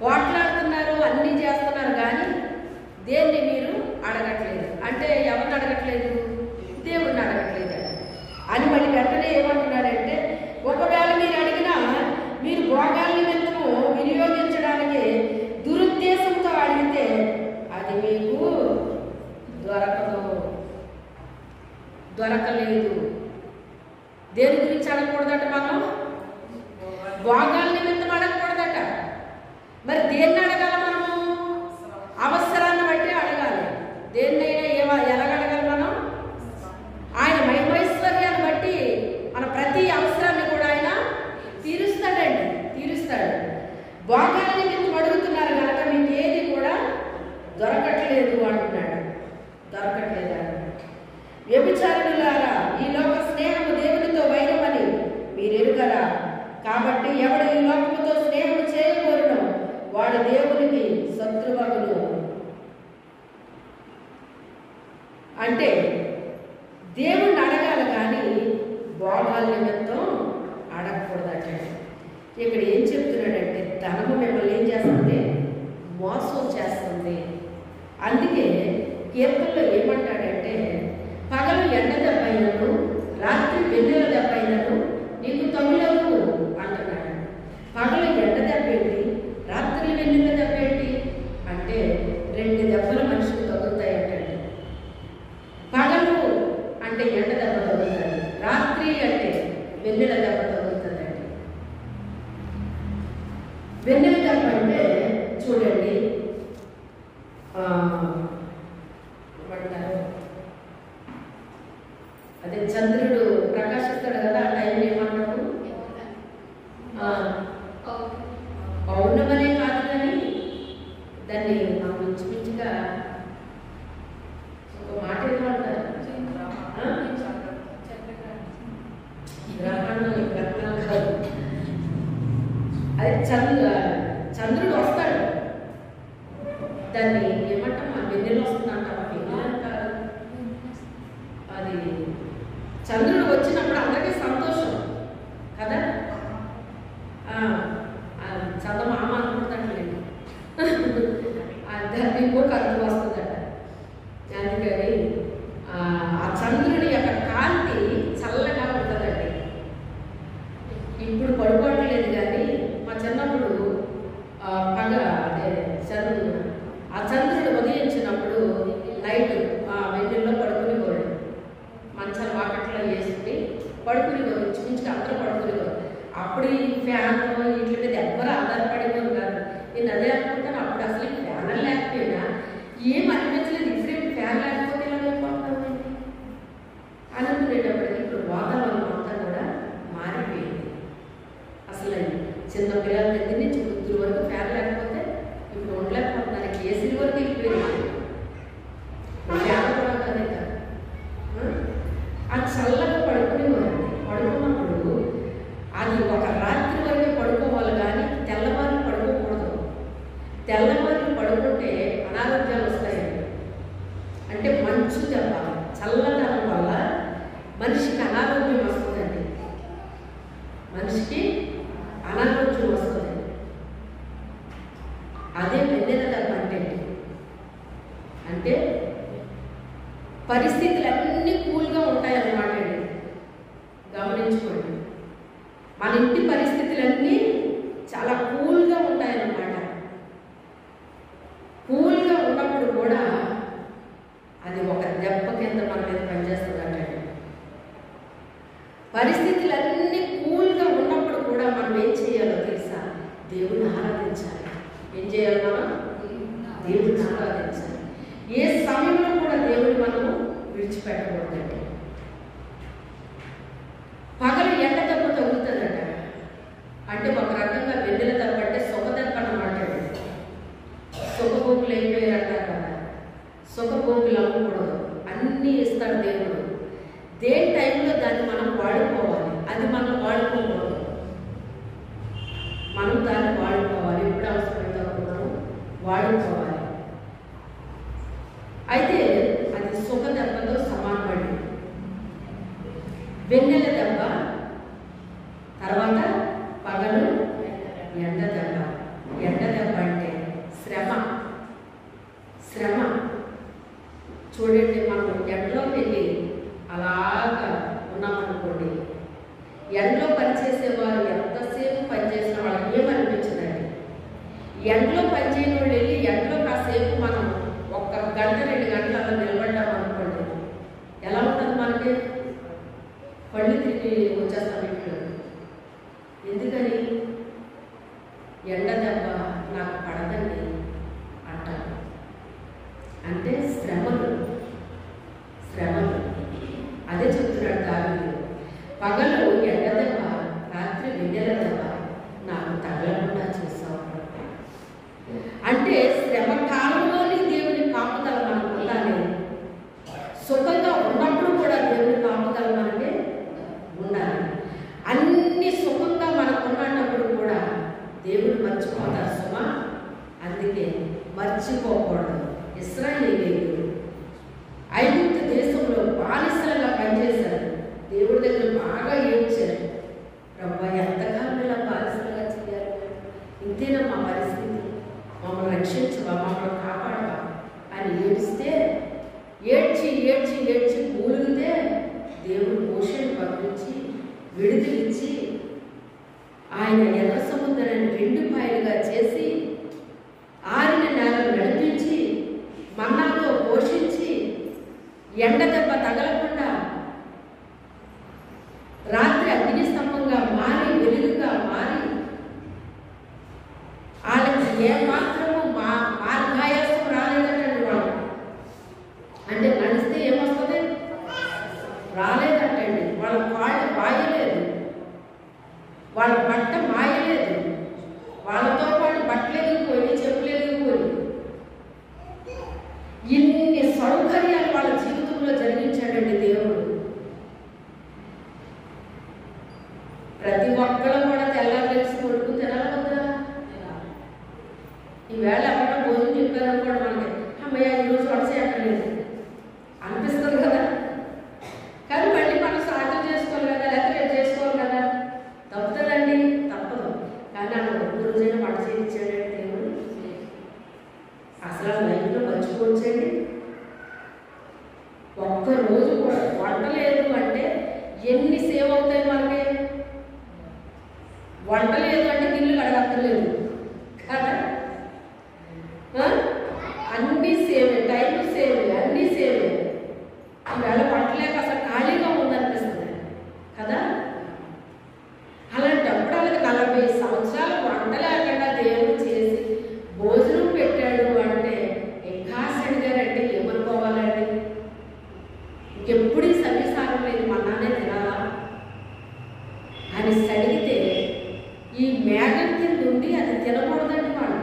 పోట్లాడుతున్నారు, అన్నీ చేస్తున్నారు, కానీ దేన్ని మీరు అడగట్లేదు. అంటే ఎవరిని అడగట్లేదు? దేవుణ్ణి అడగట్లేదు అని మళ్ళీ వెంటనే ఏమంటున్నాడంటే, ఒకవేళ మీరు అడిగినా మీరు భోగాల నిమిత్తము వినియోగించడానికి దురుద్దేశంతో అడిగితే అది మీకు దొరకలేదు. దేని గురించి అడగకూడదట? మనం భోగాల నిమిత్తం అడగకూడదట. మరి దేన్ని అడగాలి? మనము అవసరాన్ని బట్టి అడగాలి. దేన్నైనా ఎలాగ అడగాలి? మనం ఆయన మహిమైశ్వర్యాన్ని బట్టి మన ప్రతి అవసరాన్ని కూడా ఆయన తీరుస్తాడు. భోగాల నిమిత్తం అడుగుతున్నారు కనుక మీకు ఏది కూడా దొరకట్లేదు అంటున్నాడు. దొరకట్లేదు అంటున్నాడు. వ్యభిచారులారా, ఈ లోక స్నేహము దేవునితో వైరమని మీరు ఎరుగరా? కాబట్టి ఎవడు ఈ లోకముతో స్నేహం చేయకూడదు వాడు దేవునికి శత్రువగును. అంటే దేవుణ్ణి అడగాలి కానీ భోగాల నిమిత్తం అడగకూడదట. ఇక్కడ ఏం చెప్తున్నాడంటే, ధనము మిమ్మల్ని ఏం చేస్తుంది? మోసం చేస్తుంది. అందుకే కీర్తనలో ఏమంటాడంటే, పగలు ఎండ దెబ్బైనను రాత్రి వెన్నెల దెబ్బైనను నీకు తగులవు అంటున్నాడు. పగలు ఎండ దెబ్బ ఏంటి, రాత్రి వెన్నెల దెబ్బ ఏంటి అంటే 2 దెబ్బలు మనిషికి తగులుతాయి అంటండి. పగలు అంటే ఎండ దెబ్బ తగులుతుంది, రాత్రి అంటే వెన్నెల దెబ్బ తగులుతుందండి. వెన్నెల దెబ్బ అంటే చూడండి, అదే చంద్రుడు ప్రకాశిస్తాడు కదా, ఆ టైం ఏమన్నాడు? పౌర్ణమనే కాదు కానీ దాన్ని మనం మించుమించుగా ఒక మాట ఏమంటారు? గ్రహణం కాదు, అదే చంద్రుడు వస్తాడు, దాన్ని ఏమంటాం? వెన్నెల వస్తుందంట. అది చంద్రుడు వచ్చినప్పుడు అందరికీ సంతోషం కదా. చందమామ అనుకుంటాను, దాన్ని ఇంకొక అర్థం వస్తుందట. అందుకని ఆ చంద్రుడి యొక్క కాంతి చల్లగా ఉంటుందండి. ఇప్పుడు పడుకోవట్లేదు కానీ మా చిన్నప్పుడు అదే చంద్రుడు ఉదయించినప్పుడు నైట్ వెన్నెల్లో పడుకుని పోయాడు. మంచాల వాకట్లో వేసుకుని పడుకుని పోయి ఇంచుమించుగా అందరూ పడుకుని పోయి. అప్పుడు ఈ ఫ్యాన్ వీటి మీద ఎవ్వరు ఆధారపడేవారు కాదు. నేను అదే అనుకుంటాను, అప్పుడు అసలు ఫ్యాన్ లేకపోయినా ఏం అనిపించలేదు. ఇప్పుడేమి ఫ్యాన్ లేకపోతే ఇలా అయిపోతామండి అనుకునేటప్పటికి ఇప్పుడు వాతావరణం అంతా కూడా మారిపోయింది. అసలు చిన్న పిల్లల దగ్గర నుంచి వృద్ధుల వరకు ఫ్యాన్ లేకపోతే ఇప్పుడు ఉండలేకపోతున్నారు. కేసీల వరకు వెళ్ళిపోయింది. ఫ్యాన్ కూడా కాదే కాదు. అది చల్లగా పడుకున్నప్పుడు అది ఒక రాత్రి వరకే పడుకోవాలి కానీ తెల్లవారు పడుకోకూడదు. తెల్లవారు పడుకుంటే అనారోగ్యాలు వస్తాయండి. అంటే మంచు దెబ్బ, చల్లదనం వల్ల మనిషికి అనారోగ్యం వస్తుందండి. మనిషికి అనారోగ్యం వస్తుంది. అదే వెన్నెల దెబ్బ అంటే పరిస్థితులన్నీ కూల్గా ఉంటాయన్నమాట అండి. గమనించుకోండి, మన ఇంటి పరిస్థితులన్నీ చాలా కూల్గా ఉంటాయన్నమాట. కూల్గా ఉన్నప్పుడు కూడా అది ఒక దెబ్బ కింద మన మీద పనిచేస్తుందంటే, పరిస్థితులన్నీ కూల్గా ఉన్నప్పుడు కూడా మనం ఏం చేయాలో తెలుసా? దేవుని ఆరాధించాలి. ఏం చేయాలి? మనం దేవుని ఆరాధించాలి. ఏ సమయంలో కూడా దేవుని మనము విడిచిపెట్టకూడదండి. పగలు ఎండ దెబ్బ తగులుతుందట. అంటే ఒక రకంగా వెన్నెల దెబ్బ అంటే సుఖదెబ్బ అన్నమాట. సుఖభోగులు అయిపోయారంటారు కదా. సుఖభోగులు అవ్వకూడదు. అన్నీ ఇస్తాడు దేవుడు. దేని టైంలో దాన్ని మనం వాడుకోవాలి. అది మనం వాడుకోకూడదు. మనం దాన్ని వాడుకోవాలి. ఎప్పుడు అవసరమైతే మనం వాడుకోవాలి. అయితే అది సుఖ దెబ్బతో సమానపడి వెన్నెల దెబ్బ తర్వాత శ్రమ. చూడండి, మనం ఎండలో వెళ్ళి అలాగా ఉన్నామనుకోండి, ఎండలో పనిచేసేవారు ఎంతసేపు పనిచేసిన వాళ్ళకి ఏమనిపించదండి. ఎండలో పనిచేయని వాళ్ళు వెళ్ళి ఎండలో కాసేపు మనం 1 గంట 2 గంటలు అలా నిలబడ్డాం అనుకోండి, ఎలా ఉంటుంది మనకి? పళ్ళు తిరిగి వచ్చేస్తాం ఇంట్లో. ఎందుకని? ఎండ దెబ్బ నాకు పడదండి అంటారు. అంటే శ్రమలు. అదే చెప్తున్నాడు దావీదు. పగలు ఎండ దెబ్బ, రాత్రి వెన్నెల దెబ్బ నాకు తగలకుండా చేస్తావు. అంటే శ్రమ కాలంలోని దేవుని కాపుదల మనకు ఉండాలి. సుఖంగా ఉన్నప్పుడు కూడా దేవుని కాపుదల మనకి ఉండాలి. అన్ని సుఖంగా మనకు ఉన్నప్పుడు కూడా దేవుడు మర్చిపోతారు సుమా. అందుకే మర్చిపోకూడదు. ఇశ్రాయేలీయులు ఐగుప్తు దేశంలో బానిసలుగా పనిచేశారు. దేవుడి దగ్గర బాగా ఏడ్చారు. ప్రభా, ఎంతకాలం ఇలా బానిసలుగా చేయాలి? ఇంతేనా మా పరిస్థితి? మమ్మల్ని రక్షించవా, మమ్మల్ని కాపాడవా అని ఏడిస్తే, ఏడ్చి మూలిగితే దేవుడు మోషేని పంపించి విడుదలిచ్చి ఆయన ఎర్ర సముద్రాన్ని 2 పాయలుగా చేసి ఆరిన నేలను నడిపించి మన్నాతో పోషించి ఎండ దెబ్బ తగలకుండా రాత్రి అగ్ని స్తంభంగా మారి వెలుగుగా మారి వాళ్ళకి ఏమాత్రము మార్గాయాసం రాలేదటండి. వాళ్ళు అంటే నడిస్తే ఏమొస్తుంది? రాలేదటండి. వాళ్ళ కాళ్ళు మాయలేదు, వాళ్ళ బట్ట మాయలేదు, వాళ్ళతో పాటు బట్టలేదు పోయి, చెప్పులేదు పోయి, ఇన్ని సౌకర్యాలు వాళ్ళ జీవితంలో జరిగించాడండి దేవుడు. ప్రతి ఒక్కరు కూడా తెల్లారి తెలిసి కొడుకు తినాలి కదా. ఈవేళ ఎవరైనా భోజనం చెప్పారనుకోండి, మనకి అమ్మయ్య ఈరోజు వడసేయట్లేదు అనిపిస్తుంది కదా. కానీ మళ్ళీ మనం సాధ్యం చేసుకోవాలి కదా, లేకపోతే రేపు చేసుకోవాలి కదా. తప్పుతుందండి, తప్పదు. కానీ ఆ ఒక్క రోజైనా వంట చేయించాడండి దేవుడు. అసలు లైఫ్లో మర్చిపోవచ్చండి. ఒక్కరోజు కూడా వంట లేదు అంటే ఎన్ని సేవ్ అవుతాయి మనకి? వంట లేదు అంటే గిన్నెలు కడగక్కర్లేదు కదా. అన్నీ సేవే, టైం సేవే, అన్నీ సేవే. ఈవేళ వంట లేక అసలు ఖాళీగా ఉందనిపిస్తుంది కదా. అలాంటప్పుడు వాళ్ళకి 40 సంవత్సరాలు వంట లేకుండా దేవుడు చేసి భోజనం పెట్టాడు అంటే ఇంకా అడిగారంటే ఏమనుకోవాలండి? ఇంకెప్పుడు ఈ సన్నిసారం లేదు, మన్నానే తినాలా అని అడిగితే ఈ మేఘం కింద ఉండి అది తినకూడదండి. వాళ్ళు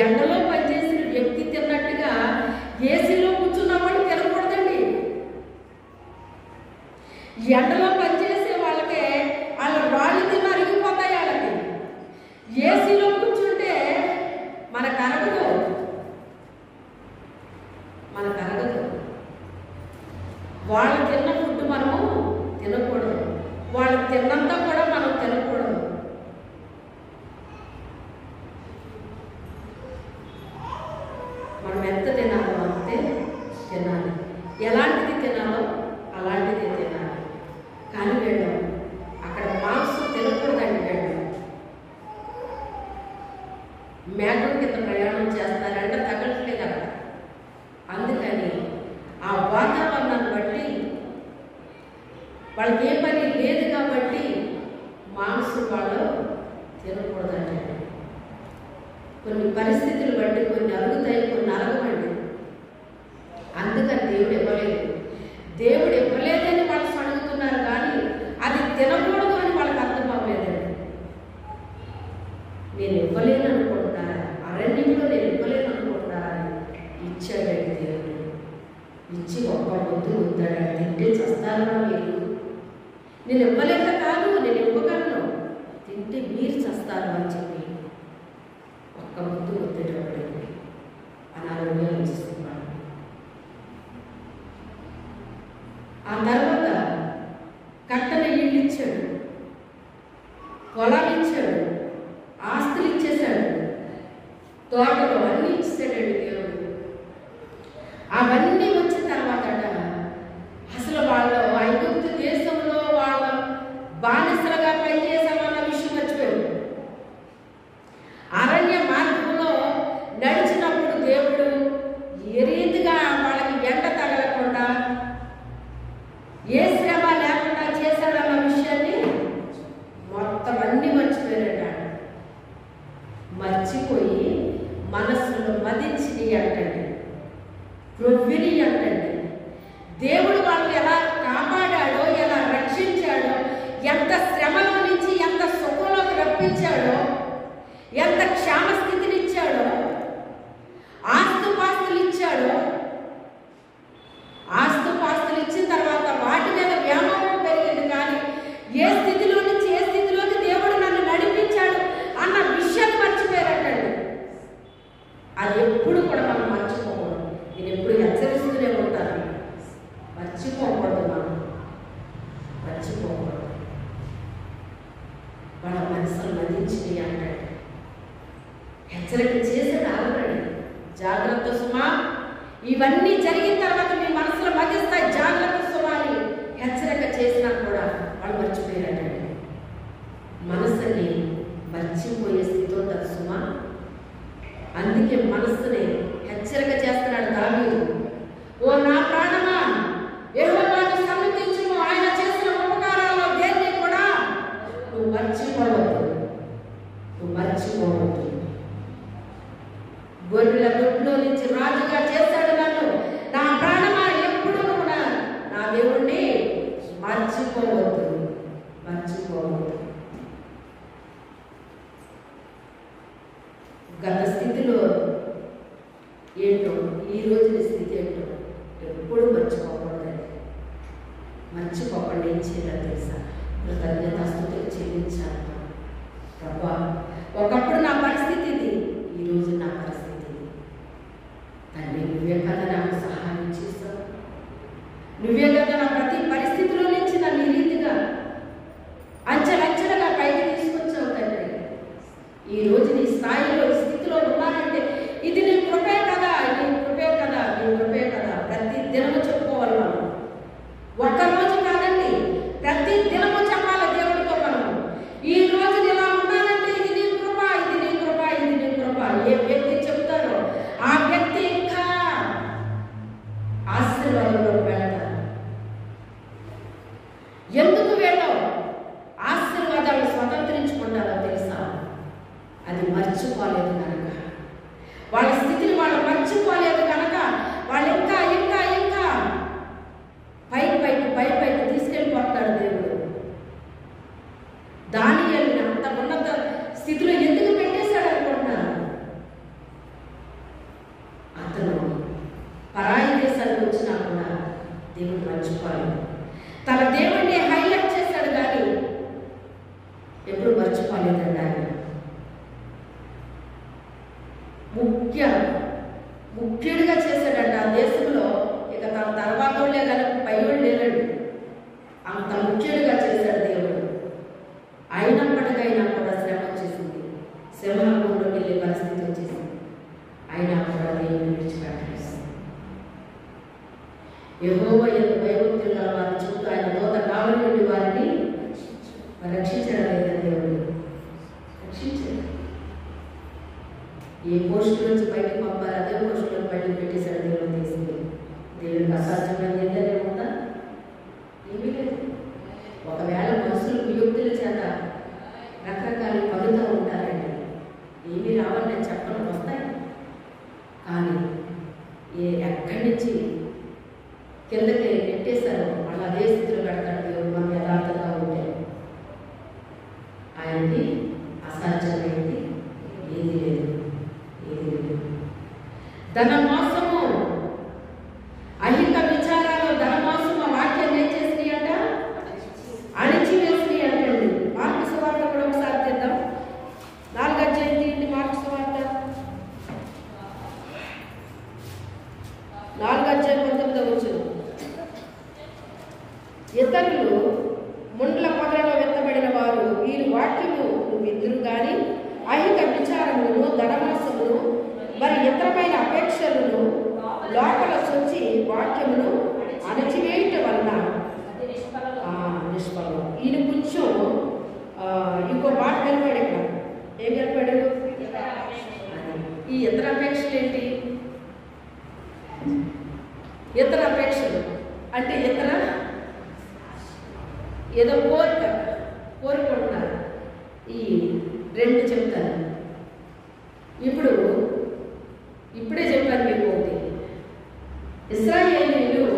ఎండలో పనిచేసిన వ్యక్తి తిన్నట్టుగా ఏసీలో కూర్చున్నవాడు తినకూడదండి. ఎండలో పనిచేసే వాళ్ళకే వాళ్ళు తిన్న అరిగిపోతాయి. వాళ్ళకి ఏసీలో కూర్చుంటే మనకు అరగదు. వాళ్ళు తిన్న ఫుడ్ మనము తినకూడదు, వాళ్ళు తిన్నంతా కూడా మనం తినకూడదు. మనం ఎంత తినాలో అంతే తినాలి, ఎలాంటిది తినాలో అలాంటిది తినాలి. కానీ వీళ్ళు అక్కడ మాంసం తినకూడదండి. వీళ్ళు మేకల కింద ప్రయాణం చేస్తారంటే తగలట్లేదు అక్కడ. అందుకని ఆ వాతావరణాన్ని బట్టి వాళ్ళకి ఏ పని లేదు కాబట్టి మాంసం వాళ్ళు తినకూడదండి. కొన్ని పరిస్థితులు బట్టి కొన్ని అరుగుతాయి, కొన్ని అరగమండి. అందుకని దేవుడు ఇవ్వలేదని వాళ్ళు అడుగుతున్నారు, కానీ అది తినకూడదు అని వాళ్ళకి అర్థం అవ్వలేదండి. నేను ఇవ్వలేను అనుకుంటున్నారా? అరణ్యంలో నేను ఇవ్వలేను అనుకుంటున్నారా? ఇచ్చాడండి దేవుడు. ఇచ్చి ఒక్క ముద్దు వద్దాడు. తింటే చస్తారా మీరు? నేను ఇవ్వలేక కాదు, నేను ఇవ్వగలను, తింటే మీరు చస్తారు అని చెప్పి ఒక్క ముద్దు వద్దేటప్పుడు అనారోగ్యాలు ఇస్తున్నాడు. ఆ తర్వాత కట్టన ఇల్లు ఇచ్చాడు, పొలాలు ఇచ్చాడు, ఆస్తులు ఇచ్చేశాడు, తోటలు అడిగాడో అన్నీ ఇచ్చేసాడండి దేవుడు. అవన్నీ వచ్చిన తర్వాత అసలు వాళ్ళు ఐగుప్తు దేశంలో వాళ్ళ బానిసలుగా పనిచేసామన్న విషయం మర్చిపోయారు. అరణ్య మార్గంలో నడిచినప్పుడు దేవుడు ఏ రీతిగా వాళ్ళకి ఎండ తగలకుండా ఏ శ్రమ లేకుండా చేశాడన్న విషయాన్ని మొత్తం అన్ని మర్చిపోయారట. మర్చిపోయి మనస్సును మదించి అంటండి, ప్రొవ్విని అంటండి. దేవుడు వాళ్ళని ఎలా కాపాడాడో, ఎలా రక్షించాడో, ఎంత శ్రమలో నుంచి ఎంత సుఖంలోకి రప్పించాడో, ఎంత క్షేమస్థితిని ఇచ్చాడో, ఆస్తుపాస్తులు ఇచ్చాడో. ఆస్తుపాస్తులు ఇచ్చిన తర్వాత వాటి మీద వ్యామోహం పెరిగింది, కానీ ఏ స్థితిలో నుంచి ఏ స్థితిలోకి దేవుడు నన్ను నడిపించాడు అన్న విషయాన్ని మర్చిపోయారటండి. అది ఎప్పుడు కూడా మనం మర్చిపోకూడదు. నేను ఎప్పుడు హెచ్చరిస్తూనే ఉంటాను, మర్చిపోకూడదు. మనం మర్చిపోకూడదు. వాళ్ళ మనసును మదించి అంటే హెచ్చరిక చేసాడు ఆల్రెడీ. జాగ్రత్త సుమా, ఇవన్నీ జరిగిన తర్వాత మీ మనసులో మదిస్తాయి, జాగ్రత్త సుమా అని హెచ్చరిక చేసినా కూడా వాళ్ళు మర్చిపోయారండి. మనసుని మర్చిపోయే స్థితి ఉంటుంది సుమా. అందుకే మనస్సుని హెచ్చరిక చేస్తున్నాడు దావీదు. ఓ నా ప్రాణమా, యెహోవాను సన్నిధించుము, ఆయన చేసిన ఉపకారాల్లో దేన్ని కూడా నువ్వు మర్చిపోవద్దు. నువ్వు మర్చిపోవద్దు. గొర్రెల దొడ్లో నుంచి రాజుగా చేశాడు నన్ను. నా ప్రాణమా, ఎప్పుడు కూడా నా దేవుణ్ణి మర్చిపోవద్దు, మర్చిపోవద్దు. గత స్థితిలో ఏంటో, ఈ రోజున స్థితి ఏంటో ఎప్పుడు మర్చిపోకూడదు. మర్చిపోకుండా ఏం చేయాలో తెలుసా? కృతజ్ఞతాస్తుతులు చెల్లించాలి. ప్రభా, ఒకప్పుడు నా పరిస్థితి ఇది, ఈరోజు నా పరిస్థితి ఇది. తండ్రి, నువ్వే కదా నాకు సహాయం చేస్తావు. నువ్వే కదా నా ప్రతి పరిస్థితిలో నుంచి నన్ను ఈ రీతిగా అంచెలంచెలుగా పైకి తీసుకొచ్చావు తండ్రి. ఈ రోజు నీ స్థాయిలో ఈ స్థితిలో ఉన్నానంటే ఇది నీ కృపే కదా, నీ కృపే కదా, నీ కృపే కదా. ప్రతి దినము చెప్పుకోవాలి మనం. ఒక్కరోజు కాదండి, ప్రతి దినము చెప్పాలి దేవుడితో మనం. ఈ రోజు ఇలా ఉన్నానంటే ఇది నీ కృప, ఇది నీ కృప, ఇది నీ కృప. ఏ వ్యక్తి చెప్తారో ఆ వ్యక్తి ఇంకా ఆశీర్వాదంలో వెళ్తారు. ఎందుకు వెళ్ళావు? ఆశీర్వాదాలు స్వతంత్రించుకుంటారో తెలుసా? అది మర్చిపోలేదు కనుక, వాళ్ళ స్థితిని వాళ్ళు మర్చిపోలేదు కనుక వాళ్ళు ఇంకా ఇంకా ఇంకా పైకి తీసుకెళ్ళిపోతాడు దేవుడు. దానియేలుని అంత ఉన్నత స్థితిలో ఎందుకు పెట్టేశాడు అనుకుంటున్నారు? అతను పరాయి దేశానికి వచ్చినా కూడా దేవుడు మర్చిపోలేదు. తన దేవుడిని హైలైట్ చేశాడు కానీ ఎప్పుడు మర్చిపోలేదండి ఆయన. ముఖ్యుడిగా చేశాడంట ఆ దేశంలో. ఇక తన తర్వాత వాళ్ళే కనుక పైవాళ్ళు లేరండి, అంత ముఖ్యుడిగా చేశాడు దేవుడు. అయినప్పటికైనా కూడా శ్రమ వచ్చేసింది, శ్రమలోకి వెళ్ళే పరిస్థితి వచ్చేసింది. అయినా కూడా దేవుని విడిచిపెట్టలేదు. యెహోవా యందు భయభక్తులు గల వారి చుట్టూ ఆయన దూత కావలి నుండి వారిని రక్షించడం లేదా? దేవుడు రక్షించాడు. ఏ పోస్టు నుంచి బయటకు పంపారు అదే పోస్టులో బయటకు పెట్టేశాడు దేవుడు. తీసుకుని దేవుడికి అసాధ్యమైన ఏదైనా ఉందా? ఏమీ లేదు. ఒకవేళ మనుషులు వియుక్తుల చేత రకరకాలు పలుతూ ఉంటారండి, ఏమీ రావని నేను చెప్పడం వస్తాయి. కానీ ఎక్కడి నుంచి కిందకి పెట్టేశారు మళ్ళీ అదే స్థితిలో పెడతాడు దేవుడు. మనం యథార్థంగా ఉంటే ఆయనకి అసాధ్యమైంది ఏది లేదు, ఏది లేదు. ధన మోసము, అహిక విచారాలు, ధన మోసము వాక్యం ఏం చేసినాయి అంట? అణిచివేసినాయి అంటండి. మార్కు సువార్త కూడా ఒకసారి తీద్దాం. 4వ అధ్యాయం మార్కు సువార్త 4వ అధ్యాయం 19వ వచనం. ఇతరులు ముండ్ల పొదలలో వెత్తబడిన వారు, వీరి వాక్యము విందురు గాని అహిక విచారమును, ధనమోసమును మరి ఇతరమైన అపేక్షలను లోపల చొచ్చి వాక్యమును అణచివేయటం వలన అది నిష్ఫలం. నిష్ఫలం. ఈయన కొంచెం ఇంకో మాట కలిపాడు ఇక్కడ. ఏం కలిపాడు? ఈ ఇతర అపేక్షలు ఏంటి? ఇతర అపేక్షలు అంటే ఇతర ఏదో కోరుకుంటున్నారు. ఈ రెండు చెప్తాను. ఇప్పుడే చెప్పాను మీకు ఒకటి. ఇశ్రాయేలీయులు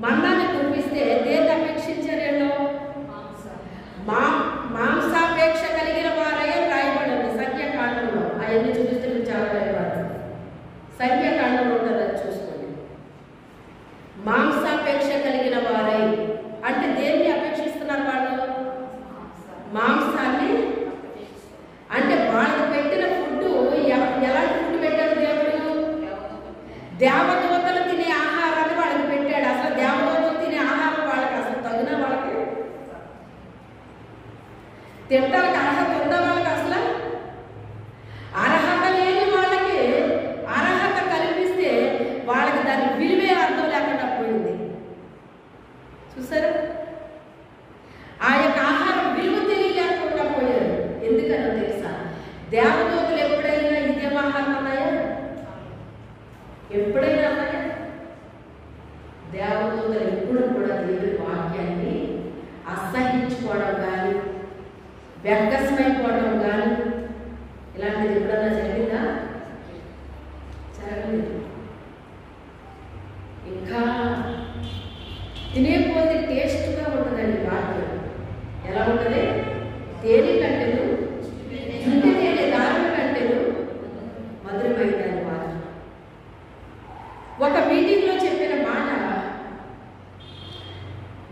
మన్నాన్ని కురిపిస్తే దేన్ని అపేక్షించారేమో? మాంసాపేక్ష కలిగిన వారై రాయబడింది సంఖ్యాకాండంలో. అవన్నీ చూపిస్తే మీరు చాలా భయపడతారు. సంఖ్యాకాండంలో ఉంటుంది, అది చూసుకోండి. మాంసాపేక్ష కలిగిన వారై అంటే దేన్ని అపేక్షిస్తున్నారు వాళ్ళు? మాంసాన్ని. అంటే వాళ్ళకి పెట్టిన ఫుడ్ ఎలాంటి ఫుడ్ పెట్టాడు దేవుడు? దేవదూతలు తినే ఆహారాన్ని వాళ్ళకి పెట్టాడు. అసలు దేవదూతలు తినే ఆహారం వాళ్ళకి అసలు తగిన వాళ్ళకి తింటానికి అర్హత ఉందా? వాళ్ళకి అసలు అర్హత లేని వాళ్ళకి అర్హత కల్పిస్తే వాళ్ళకి దాని విలువే అర్థం లేకుండా పోయింది. చూసారా? ఆ యొక్క ఆహారం విలువ తెలియలేకుండా పోయారు. ఎందుకనో తెలుసా? దేవదూతలు ఎప్పుడైనా ఇదే ఆహారం అన్నాయా? ఎప్పుడైనా అన్నాయా? దేవదూతలు ఎప్పుడు కూడా దేవుని వాక్యాన్ని అసహించుకోవడం కానీ, వ్యక్తమైపోవడం కానీ ఇలాంటిది ఎప్పుడన్నా జరిగిందా? జరగలేదు. ఇంకా తినే పోతే టేస్ట్గా ఉంటుందండి వాక్యం. ఎలా ఉంటుంది? తేనె కంటేను, జుంటి తేనె దారుల కంటేను మధురమైందని వాక్యం. ఒక మీటింగ్లో చెప్పిన మాట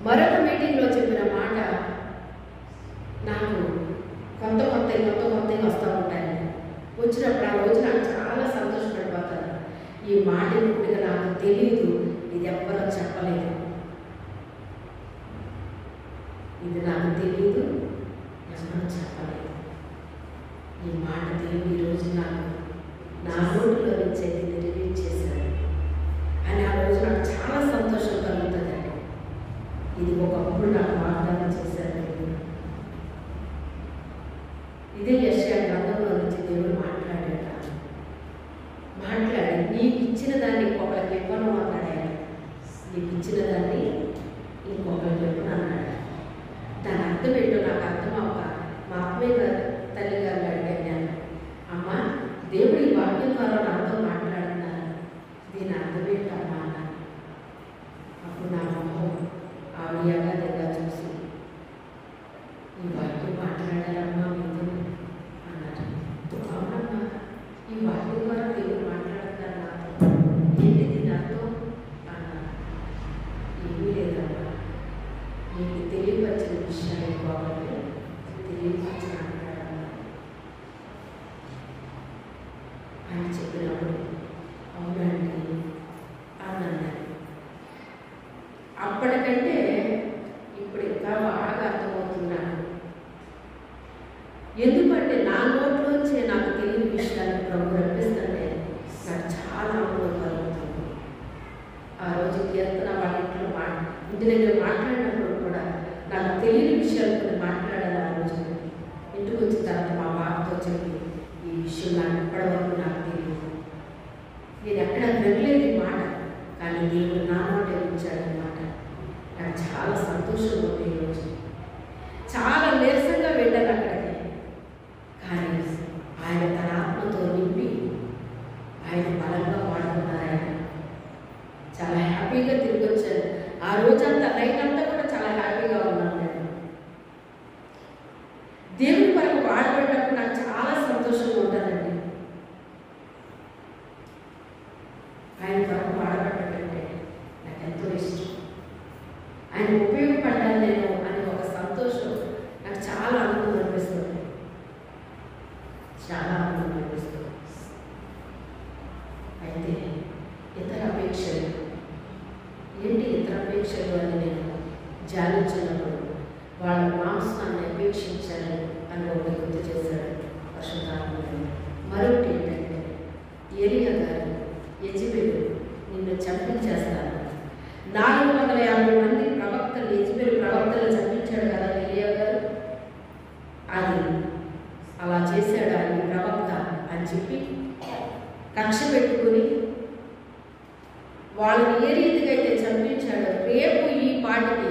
మరొక మీటింగ్లో చెప్పిన మాట నాకు కొత్త వస్తూ ఉంటాయి. వచ్చినప్పుడు ఆ రోజు నాకు చాలా సంతోషపడిపోతాను. ఈ మాట ఇప్పుడు నాకు తెలియదు, ఇది ఎవ్వరూ చెప్పలేదు, ఇది నాకు తెలియదు, ఎవరూ చెప్పలేదు. ఈ మాట దేవుడు ఈరోజు నాకు నా నోటిలో నుంచి అయితే రిలీజ్ చేశాడు అని ఆ రోజు నాకు చాలా సంతోషం కలుగుతుందండి. ఇది ఒకప్పుడు నాకు వాగ్దానం చేశారు. ఇదే యెషయా గ్రంథంలో నుంచి దేవుడు మాట్లాడి నీకు ఇచ్చిన దాన్ని ఇంకొకరికి ఇవ్వను అన్నాడు. నీకు ఇచ్చిన దాన్ని ఇంకొకరికి ఇవ్వను అన్నాడు. దాని అర్థం ఏంటో నాకు అర్థం అవ్వక మా అమ్మాయి తల్లి గారు అడిగాను, అమ్మ దేవుడు ఈ వాక్యం ద్వారా నాతో మాట్లాడుతున్నారు, దీని అర్థం ఏంటమ్మా అన్నాను. అప్పుడు నా మొహం ఆవిడగా దగ్గర చూసి, ఈ వాక్యం మాట్లాడారమ్మా మీరు అన్నారు. అవునమ్మా, ఈ వాక్యం ద్వారా దేవుడు మాట్లాడుతున్నారు నాతో, ఏంటి దీని అర్థం అన్నారు. ఏమీ లేదమ్మా, మీకు తెలియపరిచిన విషయాలు కావాలి, తెలియపరిచిన మాట్లాడాలి అని చెప్పినప్పుడు అవునండి అన్నాను. అప్పటికంటే ఇప్పుడు ఇంకా బాగా అర్థమవుతున్నాను. ఎందుకంటే నా నోట్లోంచే నాకు తెలియని విషయాలు ప్రభు రప్పిస్తుంటే నాకు చాలా ఆనందం కలుగుతుంది. ఆ రోజు కీర్తన వాళ్ళ ఇంటి దగ్గర మాట్లాడినప్పుడు కూడా నాకు తెలియని విషయాలు కొన్ని మాట్లాడాలి. ఆ రోజు ఇంటికి వచ్చిన తర్వాత మా బాబుతో చెప్పి, ఈ విషయం నాకు ఇప్పటివరకు నాకు తెలియదు, నేను ఎక్కడ వినలేదు ఈ మాట, కానీ దేవుడు నా నోటే ఉంచాడు అన్నమాట. నాకు చాలా సంతోషంగా ఉంది. ఈరోజు చాలా నీరసంగా వెళ్ళాను అక్కడికి, కానీ ఆయన తన ఆత్మతో నింపి ఆయన బలంగా వాడుకున్నారు. ఆయన చాలా హ్యాపీగా తిరిగి వచ్చాను. ఆ రోజంతా నైట్ అంతా కూడా చాలా హ్యాపీగా ఉన్నాను నేను. దేవుని కొరకు వాడబడినప్పుడు నాకు చాలా సంతోషంగా ఉంటుందండి. ఆయన కొరకు వాడబడ్డంటే నాకు ఎంతో ఇష్టం. ఆయన ఉపయోగపడ్డాను నేను అని ఒక సంతోషం నాకు చాలా ఆనందం అనిపిస్తుంది. చాలా ఆనందం అనిపిస్తుంది. అయితే ఇతర అపేక్షలు ఏంటి? ఇతర అపేక్షలు అని నేను ధ్యానించినప్పుడు వాళ్ళ మాంసాన్ని అపేక్షించాలి అని ఒకటి గుర్తు చేశాడు పరిశుద్ధాత్మ. మరొకటి ఏంటంటే ఏలియా గారు యెజెబెలు నిన్ను చంపించేస్తాను, 450 మంది ప్రవక్తలు, యెజెబెలు ప్రవక్తలు చంపించాడు కదా ఏలియా గారు, అది అలా చేశాడు ఆయన ప్రవక్త అని చెప్పి కక్ష పెట్టుకుని వాళ్ళని ఏ రీతిగా అయితే చంపించాడో రేపు ఈ పాటికి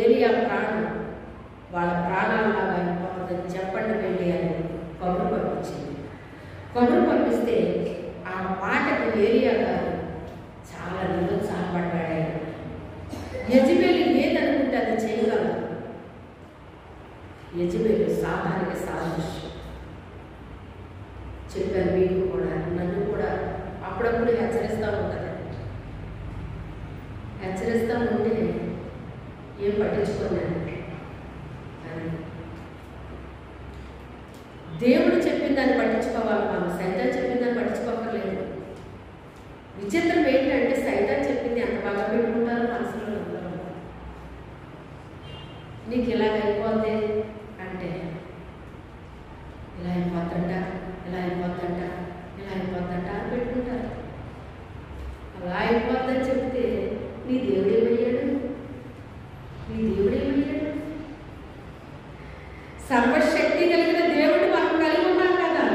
ఏలియా ప్రాణం వాళ్ళ ప్రాణాలలాగా అయిపోతుందని చెప్పండి వెళ్ళి అని కబురు పంపించింది. కబురు పంపిస్తే ఆ మాటకు ఏలియా గారు చాలా నిరుత్సాహపడ్డాడు. ఆయన యెజెబెలు ఏదనుకుంటే అది చేయగలదు. యెజెబెలు సాతానికి సాదృశ్యం. చెప్పాను మీకు కూడా, నన్ను కూడా అప్పుడప్పుడు హెచ్చరిస్తూ ఉంటుంది. హెచ్చరిస్తూ ఉంటే ఏం పట్టించుకోలేను. దేవుడు చెప్పిన దాన్ని పట్టించుకోవాలి, మనం సైతాన్ చెప్పిన దాన్ని పట్టించుకోకర్లేదు. విచిత్రం ఏంటంటే సైతాన్ చెప్పింది ఎంత బాగా పెట్టుకుంటారో మనసులో అందరూ. నీకు ఇలాగ అయిపోద్ది అంటే ఇలా అయిపోతుంట, ఇలా అయిపోతుంట, ఇలా అయిపోతుంట అని పెట్టుకుంటారు. అలా అయిపోద్దని చెప్తే నీ దేవుడు ఏమయ్యాడు? నీ దేవుడు ఏమయ్యాడు? సర్వశక్తి కలిగిన దేవుడు మనం కలిగి ఉన్నాం కదా.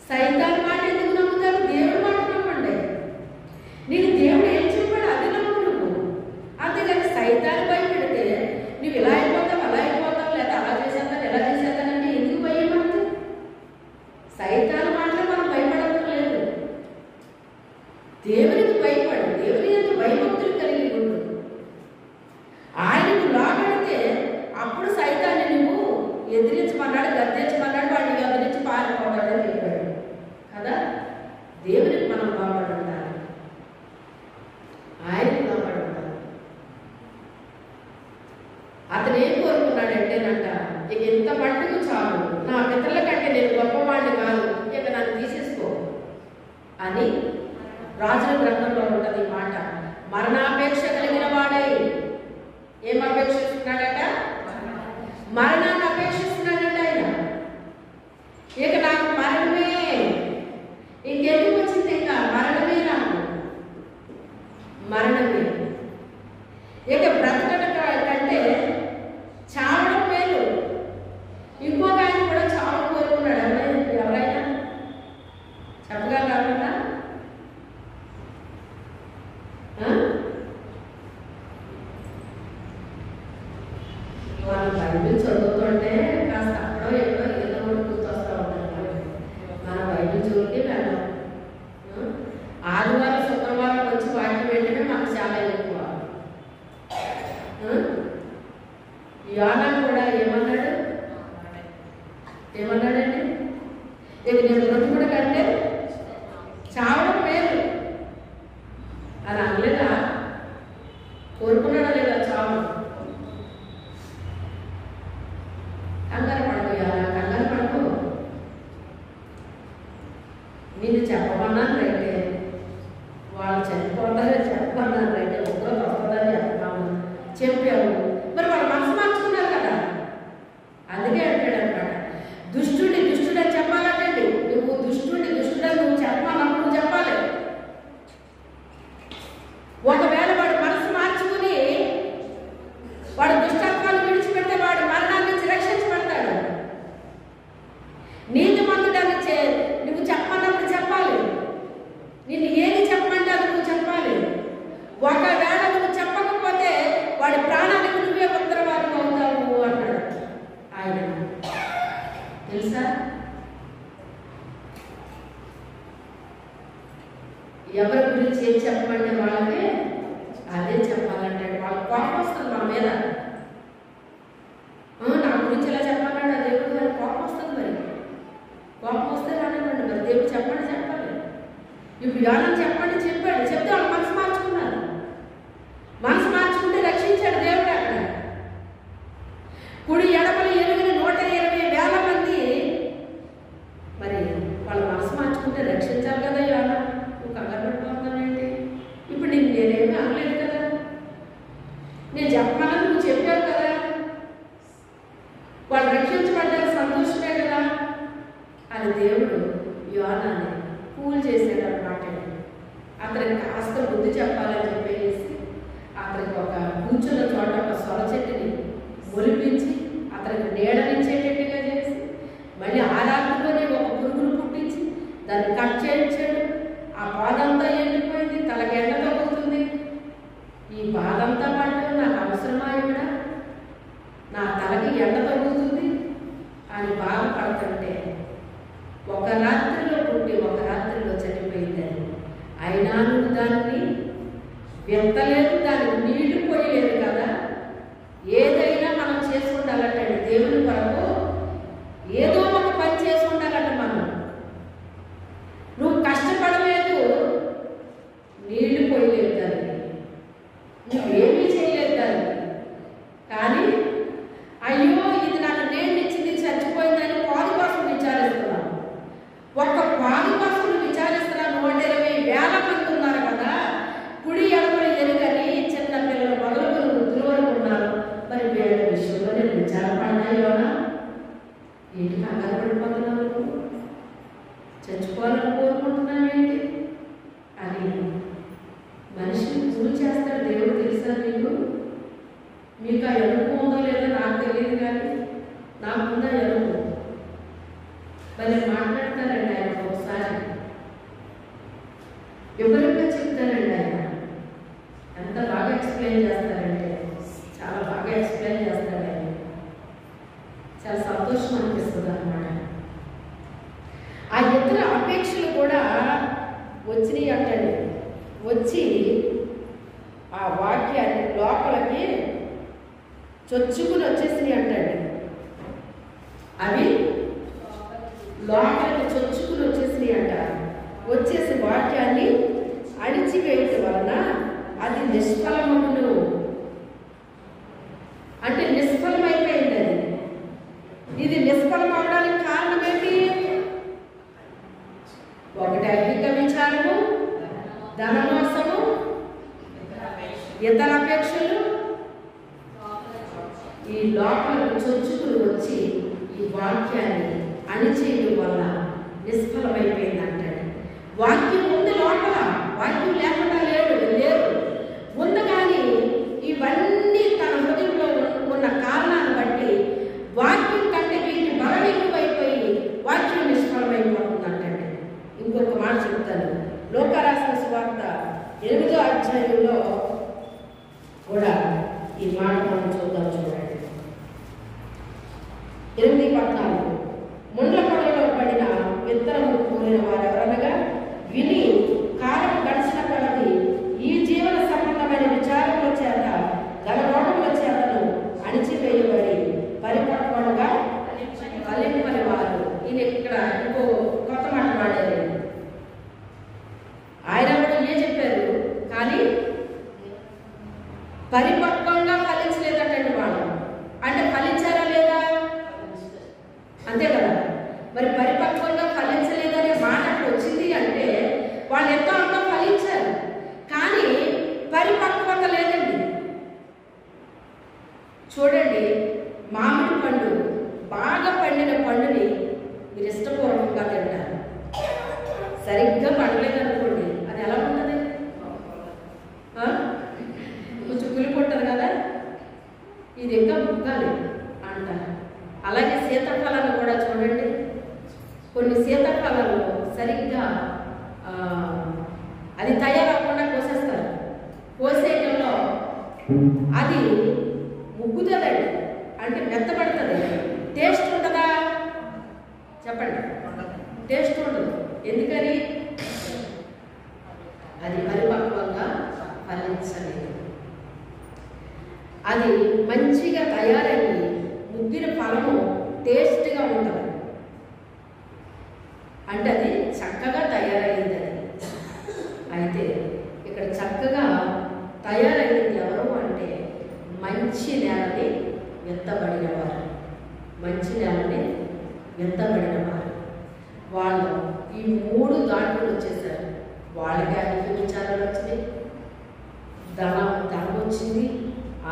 సైతాన్ మాట ఎందుకు నమ్ముతారు? దేవుడు మాట నమ్మండి. నీకు దేవుడు ఏం చెప్పాడు అది నమ్ము నువ్వు. అంతేగాని సైతాన్ భయపెడితే నువ్వు ఇలా అయిపోతావు, అలా అయిపోతావు, లేదా అలా చేసేద్దాను, ఎలా చేసేద్దానంటే ఎందుకు భయపడుతుంది? సైతాన్ మాటలు మనం భయపడలేదు. దేవునికి భయపడు, దేవుని యొక్క భయభక్తులు కలిగి ఉండు. ఆయనకు లాగడితే అప్పుడు సైతాన్ని నువ్వు ఎదిరించమన్నాడు, గద్దించమన్నాడు, వాడిని ఎదిరించి పారిపోతాడని చెప్పాడు కదా. దేవునికి మనం లోబడి ఉండాలి, ఆయనకు లోబడి ఉండాలి. అతను ఏం కోరుకున్నాడంటేనంట, ఇక ఎంత మట్టుకు చాలు, నా పితరుల కంటే నేను గొప్పవాడిని కాదు, ఇక నన్ను తీసేసుకో అని రాజుల గ్రంథంలో ఉంటుంది ఈ మాట. మరణాపేక్ష కలిగిన వాడై ఏం అపేక్షిస్తున్నాడట? మరణాన్ని అపేక్షిస్తున్నాడంట ఆయన. ఇక నాకు మరణమే, ఇంకెందుకు వచ్చింది? ఇంకా మరణమే, నాకు మరణమే. ఇక బ్రతకడం కంటే చావడం మేలు. ఇంకొక ఆయన కూడా చావడం కోరుకున్నాడు. ఎవరైనా చెప్పగా కాకుండా మనం బైబిల్ చదువుతుంటే కాస్త అక్కడో ఎక్కడో ఏదో ఒకటి గుర్తొస్తూ ఉంటారు. మన బైబిల్ చదివితే వెళ్ళాం. ఆదివారం శుక్రవారం వచ్చి వాటిని వెళ్ళడమే మాకు చాలా ఎక్కువ. యోనా కూడా ఏమన్నాడు? ఏమన్నాడండి? ఇక నేను బ్రతుకుడు కంటే చావడం మేలు అని అనలేదా? కోరుకున్నాడా లేదా చావు? కంగారు పడిపోయారా? కంగారు పడుకో. నేను చెప్పమన్నాను రైతే, వాళ్ళు చనిపోతారని చెప్పమన్నాను రైతే, ఉగ్రత వస్తుందని చెప్తాము చెప్పాము. మరి వాళ్ళు మనసు మార్చుకున్నారు కదా. అందుకే అంటాడు అనమాట, దుష్టుడి దుష్టుడని చెప్పాలంటే నువ్వు దుష్టుడి దుష్టుడని నువ్వు చెప్పాలన్నప్పుడు చెప్పాలి. ఒకవేళ వాడు మనసు మార్చుకుని వాడు దుష్టత్వాలు విడిచిపెడితే వాడు మరణాన్ని నుంచి రక్షించబడతాడు. నీతిమంతుడని నువ్వు చెప్పమన్నప్పుడు చెప్పాలి. నిన్ను ఏది చెప్పమంటే అది నువ్వు చెప్పాలి. ఒకవేళ నువ్వు చెప్పకపోతే వాడి ప్రాణానికి నువ్వే ఉత్తరవాదం అవుతావు అన్నాడు ఆయన. తెలుసా? ఎవరి గురించి ఏం చెప్పమంటే వాళ్ళకే అదే చెప్పాలంటాడు. వాళ్ళ కోపం వస్తుంది మన మీద. నా గురించి ఎలా చెప్పాలంటే ఆ దేవుడు మరి కోపం వస్తుంది. మరి కోపం వస్తే రానివ్వండి, మరి దేవుడు చెప్పండి చెప్పాలి. ఇప్పుడు యోనా చెప్పండి చెప్పాడు, చెప్తే వాళ్ళు మనసు మార్చుకున్నారు. మనసు మార్చుకుంటే రక్షించాడు దేవుడు. అక్కడ కుడి ఎడమలు ఎరుగిన 120,000 మంది మరి వాళ్ళ మనసు మార్చుకుంటే రక్షించాలి కదా. యోనా నువ్వు కంగారు పడిపోతున్నానండి. ఇప్పుడు నేను నేనేమి అనలేదు కదా, నేను చెప్పమన్నా నువ్వు చెప్పావు కదా, వాళ్ళు రక్షించబడ్డారు, సంతోషమే కదా అని దేవుడు యోనాని కూల్ చేసి అతనికి కాస్త బుద్ధి చెప్పాలని చెప్పేసి అతనికి ఒక కూర్చున్న చోట ఒక సొర చెట్టుని మొలిపించి అతనికి నీడనిచ్చేటట్టుగా చేసి మళ్ళీ ఆ రాత్రిలోనే ఒక పురుగును పుట్టించి దాన్ని కట్ చేయించాడు. ఆ బాధంతా ఎండిపోయింది, తలకి ఎండ తగ్గుతుంది. ఈ బాధంతా పడటం నాకు అవసరమా కూడా, నా తలకి ఎండ తగ్గుతుంది అని బాధపడుతుంటే ఒక రాత్రిలో పుట్టి ఒక రాత్రిలో చనిపోయిందని. అయినా నువ్వు దాన్ని వెత్తలేదు, దానికి నీళ్లు పోయలేదు కదా. ఏదైనా మనం చేసుకుండాలంటే దేవుని కొరకు ఏదో ఒక పని చేసుకుండాలంట. మనం నువ్వు కష్టపడలేదు, నీళ్లు పోయలేదు దానికి, నువ్వేమీ చేయలేదు దానికి. కానీ అయ్యో ఇది నాకు నేను ఇచ్చింది చచ్చిపోయిందని పాలు కోసం విచారిస్తున్నాను. ఒక్క పాలు కోసం విచారిస్తున్నాను. 120,000 మంది ఉన్నారు కదా, కుడి ఎడమలు ఎరుగని చిన్న పిల్లలు మొదలుకొని వృద్ధుల వరకు ఉన్నారు. మరి వీళ్ళ విషయంలో నేను విచారపడినాయోనా? ఏంటి కంగారు పడిపోతున్నావు? చచ్చిపోవాలని కోరుకుంటున్నావు ఏంటి అని మనిషిని పూజ చేస్తాడు దేవుడు. తెలుసా మీకు ఆ ఎరుపు ఉందో లేదో నాకు తెలియదు, కానీ నాకుందా ఎరుపు. మరి మాట్లాడతారండి ఆయన, ఒకసారి వివరంగా చెప్తారండి ఆయన. ఎంత బాగా ఎక్స్ప్లెయిన్ చేస్తారంటే చాలా బాగా ఎక్స్ప్లెయిన్ చేస్తాడు ఆయన. చాలా సంతోషం అనిపిస్తుంది అన్నమాట. ఆ ఇతర అపేక్షలు కూడా వచ్చినాయి అంటండి. వచ్చి ఆ వాక్యాన్ని లోపలికి చొచ్చుకుని వచ్చేసినాయి అంటండి. అవి లోపలికి చొచ్చుకుని వచ్చేసినాయి అంట. వచ్చేసి వాక్యాన్ని అణిచివేయటం వలన అది నిష్ఫలమగును. అంటే నిష్ఫలమైపోయింది అది. ఇది నిష్ఫలం అవడానికి కారణం ఏంటి? ఒకటి ఐహిక విచారము, ధనమోసము, ఇతర అపేక్షలు ఈ లోపలకు చొచ్చుకుని వచ్చి ఈ వాక్యాన్ని అణిచేయడం వల్ల నిష్ఫలమైపోయింది అంటాడు. వాక్యం ఉంది లోపల, వాక్యం లేకుండా లేరు ఉంది. కానీ ఇవన్నీ తన హృదయంలో ఉన్న కారణాన్ని బట్టి వాక్యం కంటే వీటిని బలహీనమైపోయి వాక్యం నిష్ఫలమైపోతుంది అంటాడు. ఇంకొక మాట చెప్తాను. లోకా రాసిన సువార్త 8వ అధ్యాయంలో కూడా ఈ మాట మనం చూద్దాం. చూడండి 8:14. ముండ్ల పొదలో పడిన విత్తనము కోరిన వారెవరనగా విని కాలం గడిచిన కొలది ఈ జీవన సంబంధమైన విచారముల చేత గలరోగముల చేతను అణిచివేయబడి పరిపక్వముగా ఫలింపని వారు. ఈయన ఇక్కడ ఇంకో కొత్త మాట వాడారు. ఆయన కూడా ఏ చెప్పారు, కానీ పరిపక్వంగా ఫలించలేదటండి వాళ్ళు. అంటే ఫలించారా లేదా? అంతే కదా. మరి పరిపక్వంగా ఫలించలేదనే మాట వచ్చింది అంటే వాళ్ళు ఎంతో అంతా ఫలించారు, కానీ పరిపక్వత లేదండి. చూడండి, మామిడి పండు బాగా పండిన పండుని మీరు ఇష్టపూర్వకంగా తింటారు. సరిగ్గా పండలేదనుకోండి, అది ఎలా ఉంటుంది? కొంచెం పులిపొట్టదు కదా, ఇది ఇంకా ముగ్గాలి అంటారు. అలాగే సీతాఫలాన్ని కూడా చూడండి, కొన్ని సీతాఫలాలు సరిగ్గా అది తయారవకుండా కోసేస్తారు. కోసేయటంలో అది ముగ్గుతుందండి, అంటే మెత్తపడుతుంది. టేస్ట్ ఉంటుందా? చెప్పండి. టేస్ట్ ఉండదు. ఎందుకని? అది పరిపక్వంగా ఫలించలేదు. అది మంచిగా తయారయ్యి ముగ్గిన ఫలము టేస్ట్గా ఉంటుంది. అంటే అది చక్కగా తయారయ్యింది. అది అయితే ఇక్కడ చక్కగా తయారయ్యింది ఎవరు అంటే మంచి నేలని విత్తబడినవారు. మంచి నేలని విత్తబడినవారు వాళ్ళు ఈ 3 దాంట్లో వచ్చేసారు. వాళ్ళకి అన్ని విచారాలు వచ్చినాయి, ధనం వచ్చింది,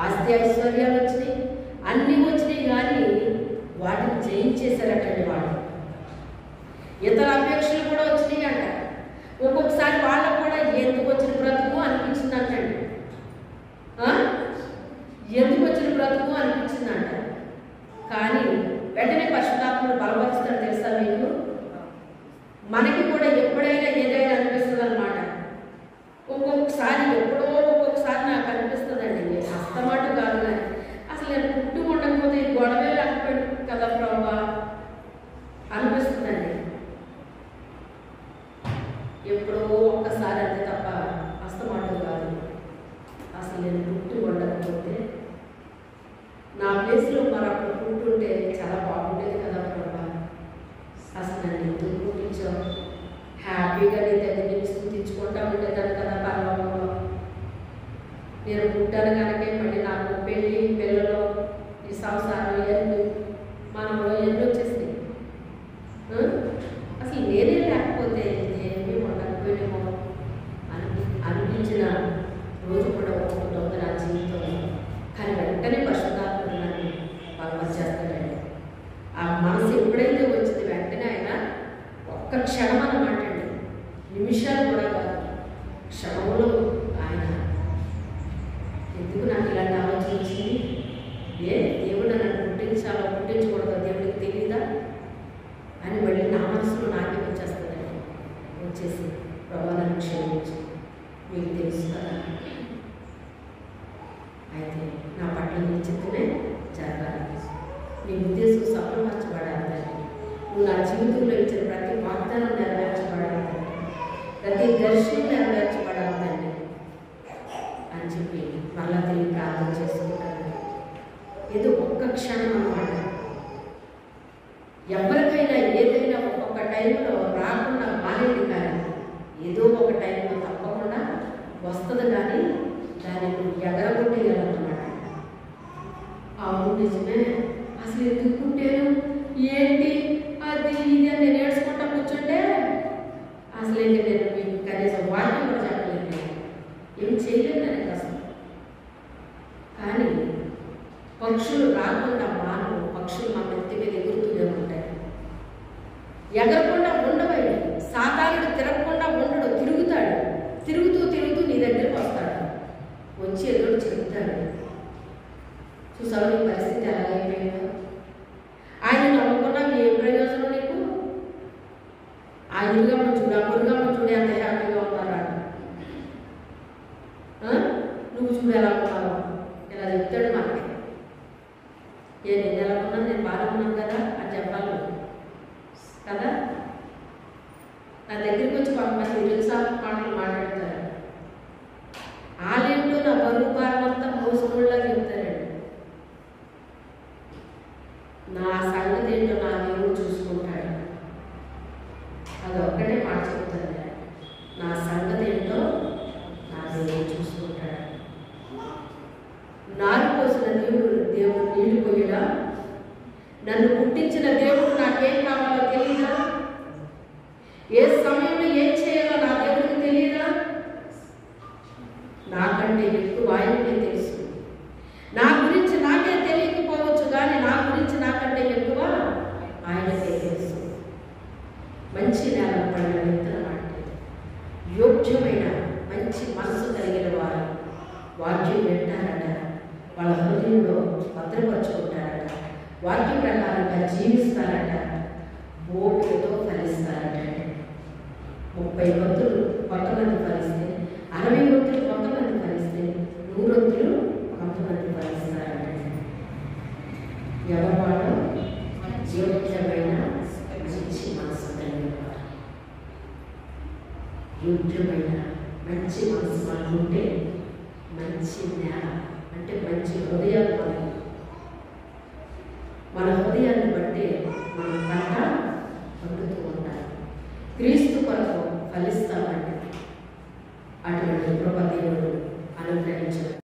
ఆస్తి ఐశ్వర్యాలు వచ్చినాయి, అన్నీ వచ్చినాయి. కానీ వాటిని జయించేశారటండి వాళ్ళు. ఇతర అపేక్షలు కూడా వచ్చినాయి అంట. ఒక్కొక్కసారి వాళ్ళకు కూడా ఎందుకు ఎప్పుడో ఒక్కసారి అంతే తప్ప అస్తమాటం కాదు. అసలు నేను పుట్టి ఉండకపోతే నా ప్లేస్లో మరొకరు పుట్టుంటే చాలా బాగుండేది కదా ప్రభా. అసలు నన్ను ఎందుకు పుట్టించావు? హ్యాపీగా నీ దగ్గర నుంచి స్థుతించుకుంటా ఉండేదాన్ని కదా పర్వంలో. నేను పుట్టాను కనుక మళ్ళీ నాకు పెళ్ళి పిల్లలు ఈ సంసారం ఎన్ని మనలో ఎన్ని వచ్చేసినాయి. అసలు నేనే లేకపోతే ఏమీ ఉండకపోయినేమో అనిపించిన రోజు కూడా ఒకటి ఉంది నా జీవితంలో. కానీ వెంటనే పరిశుద్ధాత్ముడు నన్ను బలపరిచేస్తాడండి. ఆ మనసు ఎప్పుడైతే వచ్చింది వెంటనే ఆయన ఒక్క క్షణం అన్నమాట అండి, నిమిషాలు కూడా కాదు, క్షణంలో ఆయన ఎందుకు నాకు ఇలాంటి ఆలోచన వచ్చింది? దేవుడు నన్ను పుట్టించాలో పుట్టించకూడదో దేవుడికి తెలియదా అని మళ్ళీ నా మనసులో నాకే వచ్చేస్తుందండి. వచ్చేసి ప్రభావాలను క్షమించి మీకు తెలుసు కదా, అయితే నా పట్ల నీ చిత్తమే జరగాలి, నీ ఉద్దేశం సఫలపరచబడాలి, నువ్వు నా జీవితంలో ఇచ్చిన ప్రతి వాగ్దానం నెరవేర్చబడాలి, ప్రతి దర్శనం నెరవేర్చబడాలి అని చెప్పి మళ్ళా తిరిగి ప్రార్థన చేసుకుంటాను. ఏదో ఒక్క క్షణం అన్నమాట. ఎవరికైనా ఏదైనా ఒక్కొక్క టైంలో రాకుండా మానేది, కానీ ఏదో ఒక టైంలో తప్పకుండా వస్తుంది, కానీ దాన్ని నువ్వు ఎగరగొట్టేయాలన్నమాట. అవును నిజమే, అసలు ఎందుకు పుట్టాను ఏంటి అది ఇది అని నేను ఏడ్చుకుంటా కూర్చుంటే అసలు ఏంటి నేను మీకు కనీసం వాక్యం కూడా చెప్పలేదు, ఏం చేయలేదు నేను అసలు. కానీ పక్షులు రాకుండా మానవు, పక్షులు మన నెత్తి మీద ఎగురుతూనే ఉంటాయి. ఎగరకుండా ఉండవై సాతానుడు తిరగకుండా ఉండడు, తిరుగుతాడు. తిరుగుతూ తిరుగుతూ నీ దగ్గరికి వస్తాడు, వచ్చి ఎదురు చెప్తాడు. చూసావు నీ పరిస్థితి ఎలాగైపోయిందో? ఆయన నమ్ముకున్నా ఏం ప్రయోజనం నీకు? ఆ ఇరుగమ్మ చూడు, ఆ మురుగమ్మ చూడు ఎంత హ్యాపీగా ఉన్నారా, నువ్వు చూడు ఎలా ఉన్నావు, ఇలా చెప్తాడు మనకి. నేను ఎలా ఉన్నాను, నేను బాగా ఉన్నాను కదా అని చెప్పాలి కదా. నా దగ్గరికి వచ్చి కొంతమంది నిరుత్సాహ మాటలు మాట్లాడతారు. వాళ్ళేంటో నా బరువు భారం అంతా మోసముళ్ళ చెప్తారండి. నా సంగతి ఏంటో నా దేవుడు చూసుకుంటాడు. అది ఒక్కటే మాట చెప్తాను, నా సంగతి ఏంటో నా దేవుడు చూసుకుంటాడు. నారు పోసిన దేవుడు నీళ్లు పోయడా? నన్ను పుట్టించిన దేవుడు నాకేం కావాలో తెలియదా? ఏ సమయంలో ఏం చేయాలో నా దేవుడికి తెలియదా? నాకంటే ఎక్కువ ఆయనకే తెలుసు. నా గురించి నాకే తెలియకపోవచ్చు, కానీ నా గురించి నాకంటే ఎక్కువ ఆయనకే తెలుసు. మంచి నేల పడిన విత్తనం అంటే యోగ్యమైన మంచి మనసు కలిగిన వారు వాక్యం వింటారట, వాళ్ళ హృదయంలో భద్రపరుచుకుంటారట, వాక్య ప్రకారంగా జీవిస్తారట, ఓపికతో ఫలిస్తారట. 30 వంతులు కొంతమంది ఫలిస్తే, 60 వంతులు కొంతమంది ఫలిస్తే, 100 వంతులు కొంతమంది ఫలిస్తారట. ఎవరు వాడు? యోగ్యమైన మంచి మనసు కలిగిన వారు. యోగ్యమైన మంచి మనసు మనకుంటే మంచి నేల అంటే మంచి హృదయాలు మనకి. మన హృదయాన్ని బట్టి మనం